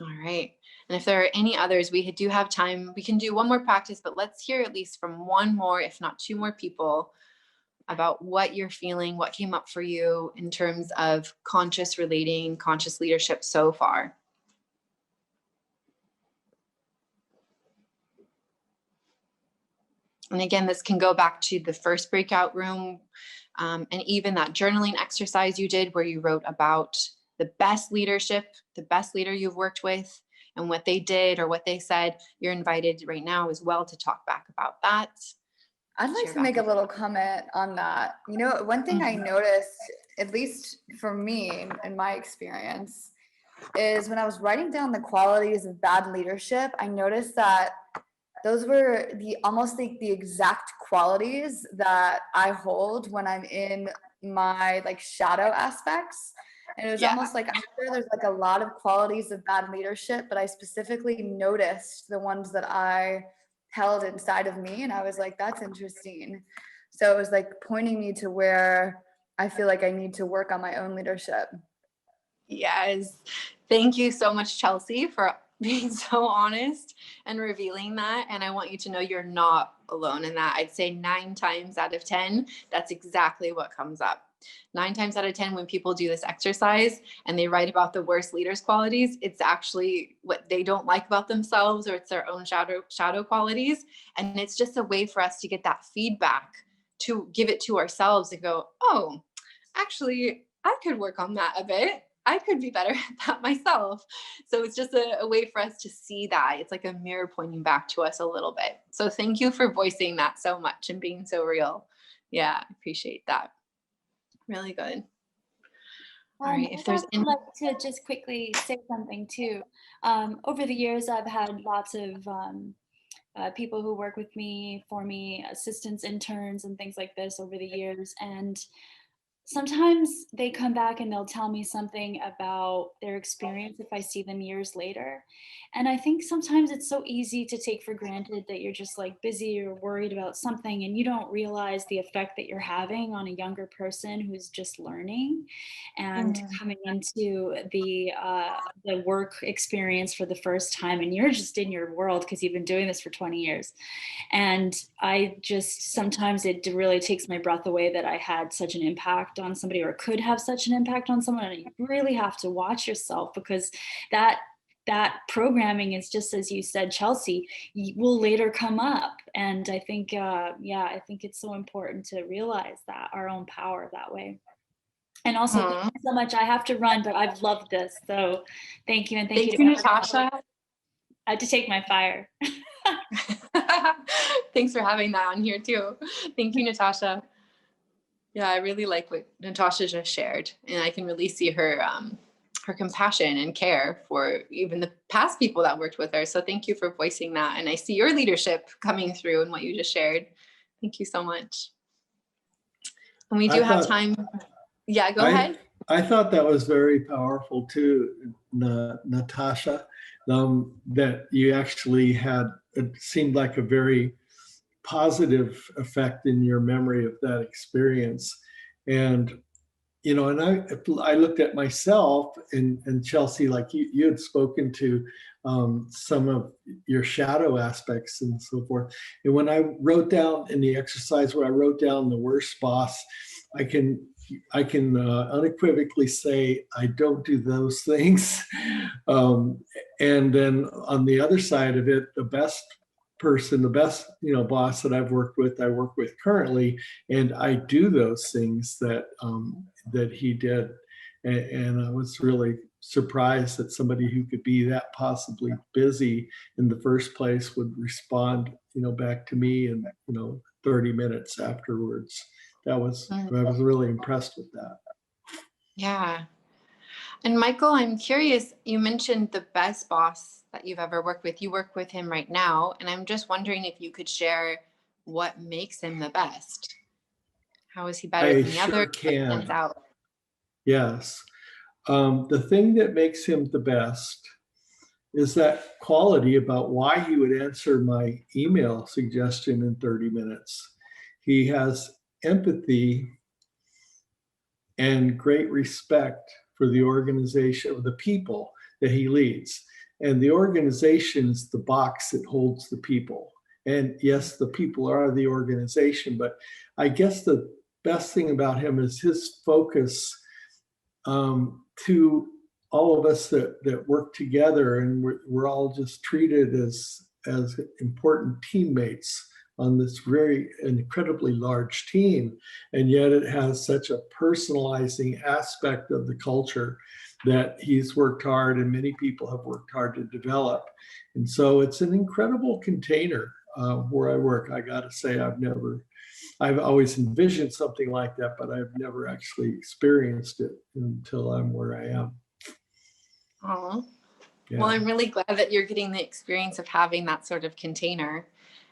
All right. And if there are any others, we do have time. We can do one more practice, but let's hear at least from one more, if not two more people about what you're feeling, what came up for you in terms of conscious relating, conscious leadership so far. And again, this can go back to the first breakout room and even that journaling exercise you did where you wrote about the best leadership, the best leader you've worked with and what they did or what they said. You're invited right now as well to talk back about that. I'd like to make a little comment on that. You know, one thing I noticed, at least for me in my experience, is when I was writing down the qualities of bad leadership, I noticed that those were almost the exact qualities that I hold when I'm in my like shadow aspects. And it was almost like, I'm sure there's like a lot of qualities of bad leadership, but I specifically noticed the ones that I held inside of me. And I was like, that's interesting. So it was like pointing me to where I feel like I need to work on my own leadership. Yes. Thank you so much, Chelsea, for being so honest and revealing that. And I want you to know you're not alone in that. I'd say 9 times out of 10, that's exactly what comes up. 9 times out of 10, when people do this exercise and they write about the worst leaders' qualities, it's actually what they don't like about themselves, or it's their own shadow qualities. And it's just a way for us to get that feedback, to give it to ourselves and go, oh, actually, I could work on that a bit. I could be better at that myself. So it's just a way for us to see that. It's like a mirror pointing back to us a little bit. So thank you for voicing that so much and being so real. Yeah, I appreciate that. Really good. All right, if there's I'd like to just quickly say something too. Over the years, I've had lots of people who work with me, for me, assistants, interns, and things like this over the years. And sometimes they come back and they'll tell me something about their experience if I see them years later. And I think sometimes it's so easy to take for granted that you're just like busy or worried about something and you don't realize the effect that you're having on a younger person who's just learning and coming into the work experience for the first time. And you're just in your world because you've been doing this for 20 years. And I just, sometimes it really takes my breath away that I had such an impact on somebody or could have such an impact on someone. And you really have to watch yourself because that programming is just, as you said, Chelsea, will later come up. And I think, I think it's so important to realize that our own power that way. And also, thank you so much. I have to run, but I've loved this. So thank you. And thank you to Natasha. I had to take my fire. Thanks for having that on here too. Thank you, Natasha. Yeah, I really like what Natasha just shared, and I can really see her her compassion and care for even the past people that worked with her. So thank you for voicing that, and I see your leadership coming through in what you just shared. Thank you so much. And we do have time. Yeah, go ahead. I thought that was very powerful too, Natasha, that you actually had, it seemed like a very positive effect in your memory of that experience. And, you know, and I looked at myself and Chelsea, like you had spoken to some of your shadow aspects and so forth. And when I wrote down in the exercise where I wrote down the worst boss, I can unequivocally say I don't do those things. And then on the other side of it, the best person, the best, boss that I work with currently, and I do those things that that he did. And I was really surprised that somebody who could be that possibly busy in the first place would respond, back to me in, 30 minutes afterwards. I was really impressed with that. Yeah. And Michael, I'm curious, you mentioned the best boss that you've ever worked with. You work with him right now. And I'm just wondering if you could share what makes him the best. How is he better than the other? Can. Yes. The thing that makes him the best is that quality about why he would answer my email suggestion in 30 minutes. He has empathy and great respect for the organization, of the people that he leads. And the organization is the box that holds the people. And yes, the people are the organization, but I guess the best thing about him is his focus to all of us that work together, and we're all just treated as important teammates on this very incredibly large team. And yet it has such a personalizing aspect of the culture that he's worked hard, and many people have worked hard to develop. And so it's an incredible container where I work. I got to say, I've always envisioned something like that, but I've never actually experienced it until I'm where I am. Oh, yeah. Well, I'm really glad that you're getting the experience of having that sort of container.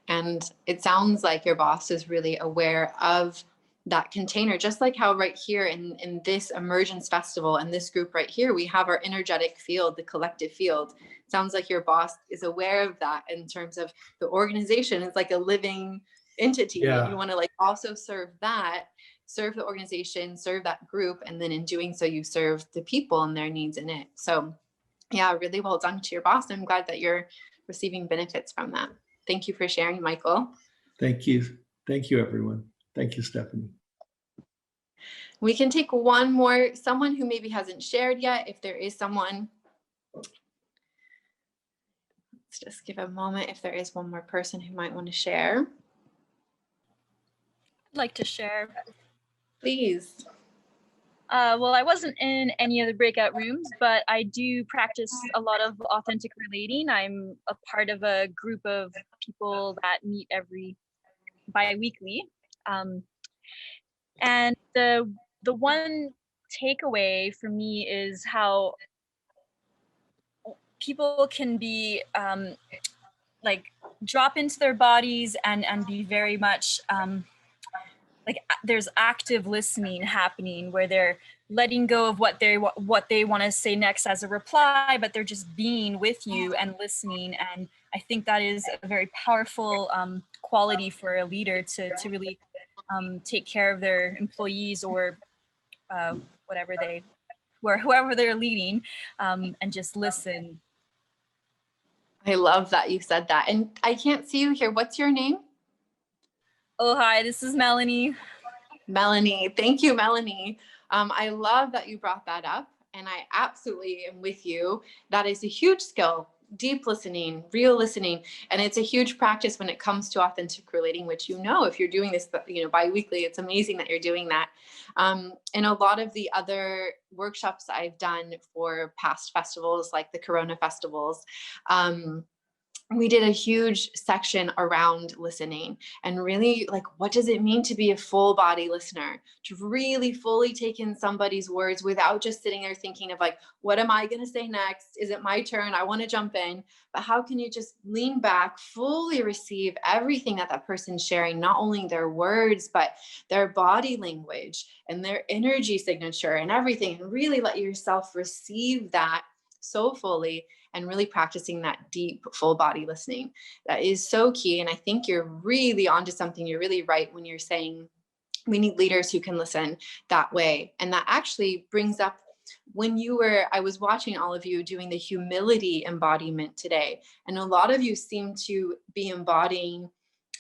And it sounds like your boss is really aware of that container, just like how right here in this Emergence Festival and this group right here, we have our energetic field, the collective field. It sounds like your boss is aware of that in terms of the organization. It's like a living entity. Yeah. And you want to also serve the organization, serve that group. And then in doing so, you serve the people and their needs in it. So yeah, really well done to your boss. I'm glad that you're receiving benefits from that. Thank you for sharing, Michael. Thank you. Thank you, everyone. Thank you, Stephanie. We can take one more, someone who maybe hasn't shared yet. If there is someone, let's just give a moment. If there is one more person who might want to share. I'd like to share. Please. Well, I wasn't in any of the breakout rooms, but I do practice a lot of authentic relating. I'm a part of a group of people that meet every bi-weekly. And the one takeaway for me is how people can be like drop into their bodies and be very much like there's active listening happening where they're letting go of what they want to say next as a reply, but they're just being with you and listening. And I think that is a very powerful quality for a leader to really take care of their employees or whoever they're leading, and just listen. I love that you said that. And I can't see you here. What's your name? Oh, hi, this is Melanie. Melanie. Thank you, Melanie. I love that you brought that up, and I absolutely am with you. That is a huge skill, deep listening, real listening, and it's a huge practice when it comes to authentic relating, which, you know, if you're doing this, you know, bi-weekly, it's amazing that you're doing that. In a lot of the other workshops I've done for past festivals, like the Corona festivals, we did a huge section around listening and really like, what does it mean to be a full body listener, to really fully take in somebody's words without just sitting there thinking of like, what am I going to say next? Is it my turn? I want to jump in. But how can you just lean back, fully receive everything that that person's sharing, not only their words, but their body language and their energy signature and everything, and really let yourself receive that so fully, and really practicing that deep full body listening. That is so key. And I think you're really onto something. You're really right when you're saying we need leaders who can listen that way. And that actually brings up when I was watching all of you doing the humility embodiment today. And a lot of you seem to be embodying,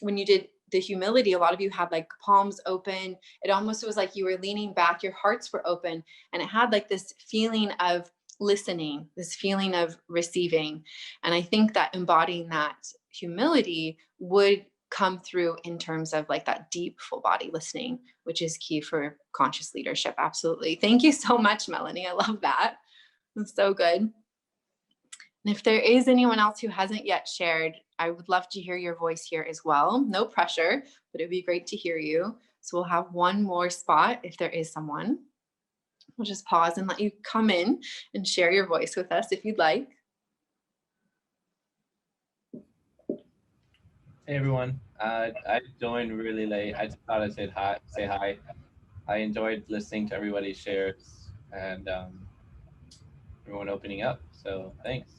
when you did the humility, a lot of you had like palms open. It almost was like you were leaning back, your hearts were open, and it had like this feeling of listening, this feeling of receiving. And I think that embodying that humility would come through in terms of like that deep full body listening, which is key for conscious leadership. Absolutely. Thank you so much, Melanie. I love that. It's so good. And if there is anyone else who hasn't yet shared, I would love to hear your voice here as well. No pressure, but it'd be great to hear you. So we'll have one more spot if there is someone. We'll just pause and let you come in and share your voice with us if you'd like. Hey everyone, I joined really late. I just thought I'd say hi. I enjoyed listening to everybody's shares and everyone opening up. So thanks.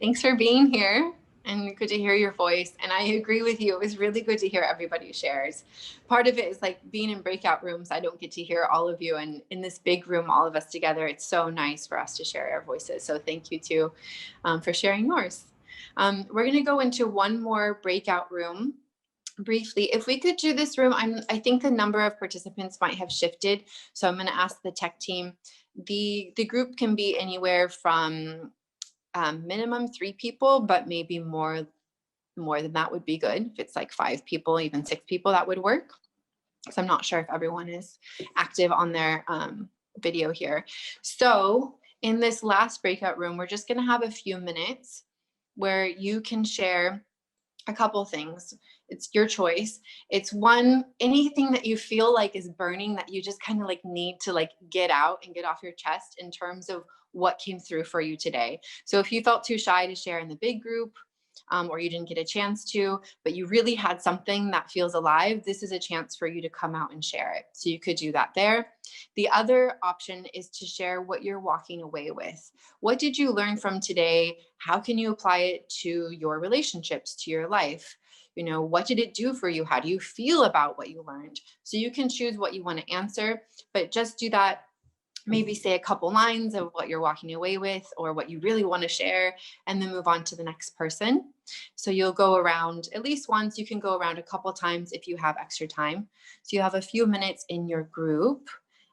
Thanks for being here, and good to hear your voice. And I agree with you. It was really good to hear everybody's shares. Part of it is like being in breakout rooms. I don't get to hear all of you, and in this big room, all of us together, it's so nice for us to share our voices. So thank you too for sharing yours. We're going to go into one more breakout room briefly. If we could do this room, I think the number of participants might have shifted. So I'm going to ask the tech team. The group can be anywhere from minimum 3 people, but maybe more than that would be good. If it's like 5 people, even 6 people, that would work. So I'm not sure if everyone is active on their video here. So in this last breakout room, we're just going to have a few minutes where you can share a couple things. It's your choice. It's anything that you feel like is burning that you just kind of like need to like get out and get off your chest in terms of what came through for you today. So if you felt too shy to share in the big group, or you didn't get a chance to, but you really had something that feels alive, this is a chance for you to come out and share it. So you could do that there. The other option is to share what you're walking away with. What did you learn from today? How can you apply it to your relationships, to your life? You know, what did it do for you? How do you feel about what you learned? So you can choose what you want to answer, but just do that. Maybe say a couple lines of what you're walking away with or what you really want to share, and then move on to the next person. So you'll go around at least once. You can go around a couple times if you have extra time. So you have a few minutes in your group.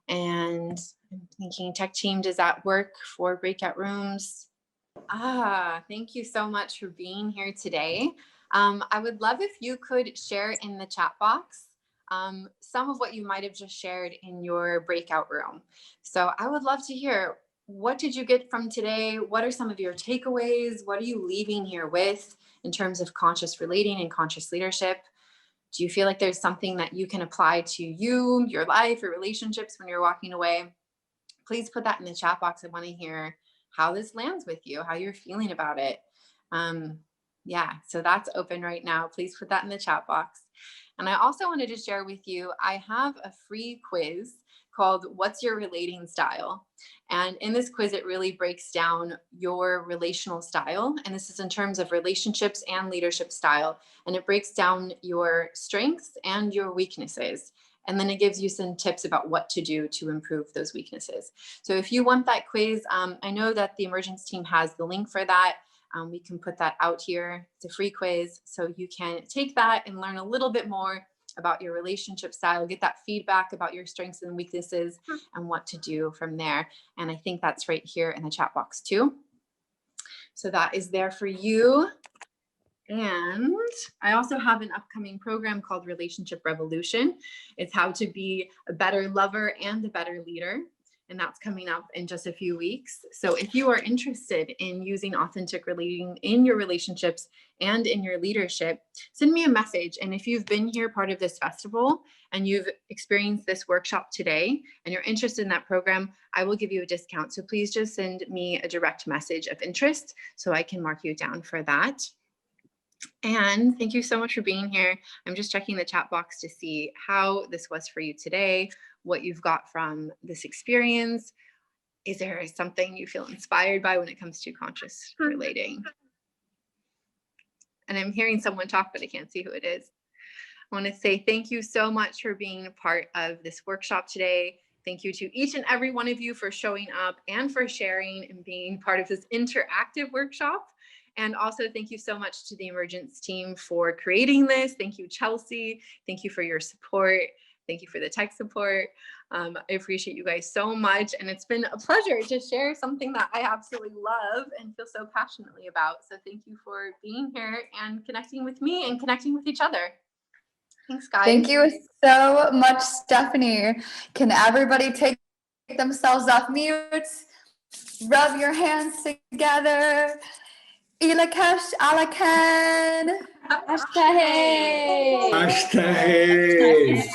And I'm thinking, tech team, does that work for breakout rooms? Thank you so much for being here today. I would love if you could share in the chat box some of what you might have just shared in your breakout room. So I would love to hear, what did you get from today? What are some of your takeaways? What are you leaving here with in terms of conscious relating and conscious leadership? Do you feel like there's something that you can apply to you, your life, your relationships when you're walking away? Please put that in the chat box. I want to hear how this lands with you, how you're feeling about it. Yeah, so that's open right now. Please put that in the chat box. And I also wanted to share with you, I have a free quiz called What's Your Relating Style? And in this quiz, it really breaks down your relational style. And this is in terms of relationships and leadership style. And it breaks down your strengths and your weaknesses. And then it gives you some tips about what to do to improve those weaknesses. So if you want that quiz, I know that the Emergence team has the link for that. We can put that out here. It's a free quiz. So you can take that and learn a little bit more about your relationship style, get that feedback about your strengths and weaknesses and what to do from there. And I think that's right here in the chat box too. So that is there for you. And I also have an upcoming program called Relationship Revolution. It's how to be a better lover and a better leader. And that's coming up in just a few weeks. So if you are interested in using authentic relating in your relationships and in your leadership, send me a message. And if you've been here part of this festival and you've experienced this workshop today and you're interested in that program, I will give you a discount. So please just send me a direct message of interest so I can mark you down for that. And thank you so much for being here. I'm just checking the chat box to see how this was for you today, what you've got from this experience. Is there something you feel inspired by when it comes to conscious relating? And I'm hearing someone talk, but I can't see who it is. I want to say thank you so much for being a part of this workshop today. Thank you to each and every one of you for showing up and for sharing and being part of this interactive workshop. And also thank you so much to the Emergence team for creating this. Thank you, Chelsea. Thank you for your support. Thank you for the tech support. I appreciate you guys so much. And it's been a pleasure to share something that I absolutely love and feel so passionately about. So thank you for being here and connecting with me and connecting with each other. Thanks, guys. Thank you so much, Stephanie. Can everybody take themselves off mute? Rub your hands together. Ilakesh Alakan. Hashtag. Hashtag.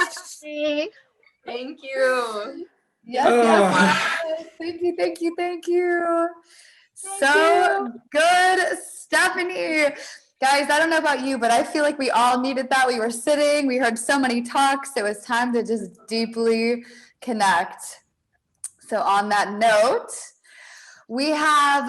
Thank you. Yes. Thank you. So good, Stephanie. Guys, I don't know about you, but I feel like we all needed that. We were sitting, we heard so many talks. It was time to just deeply connect. So on that note, we have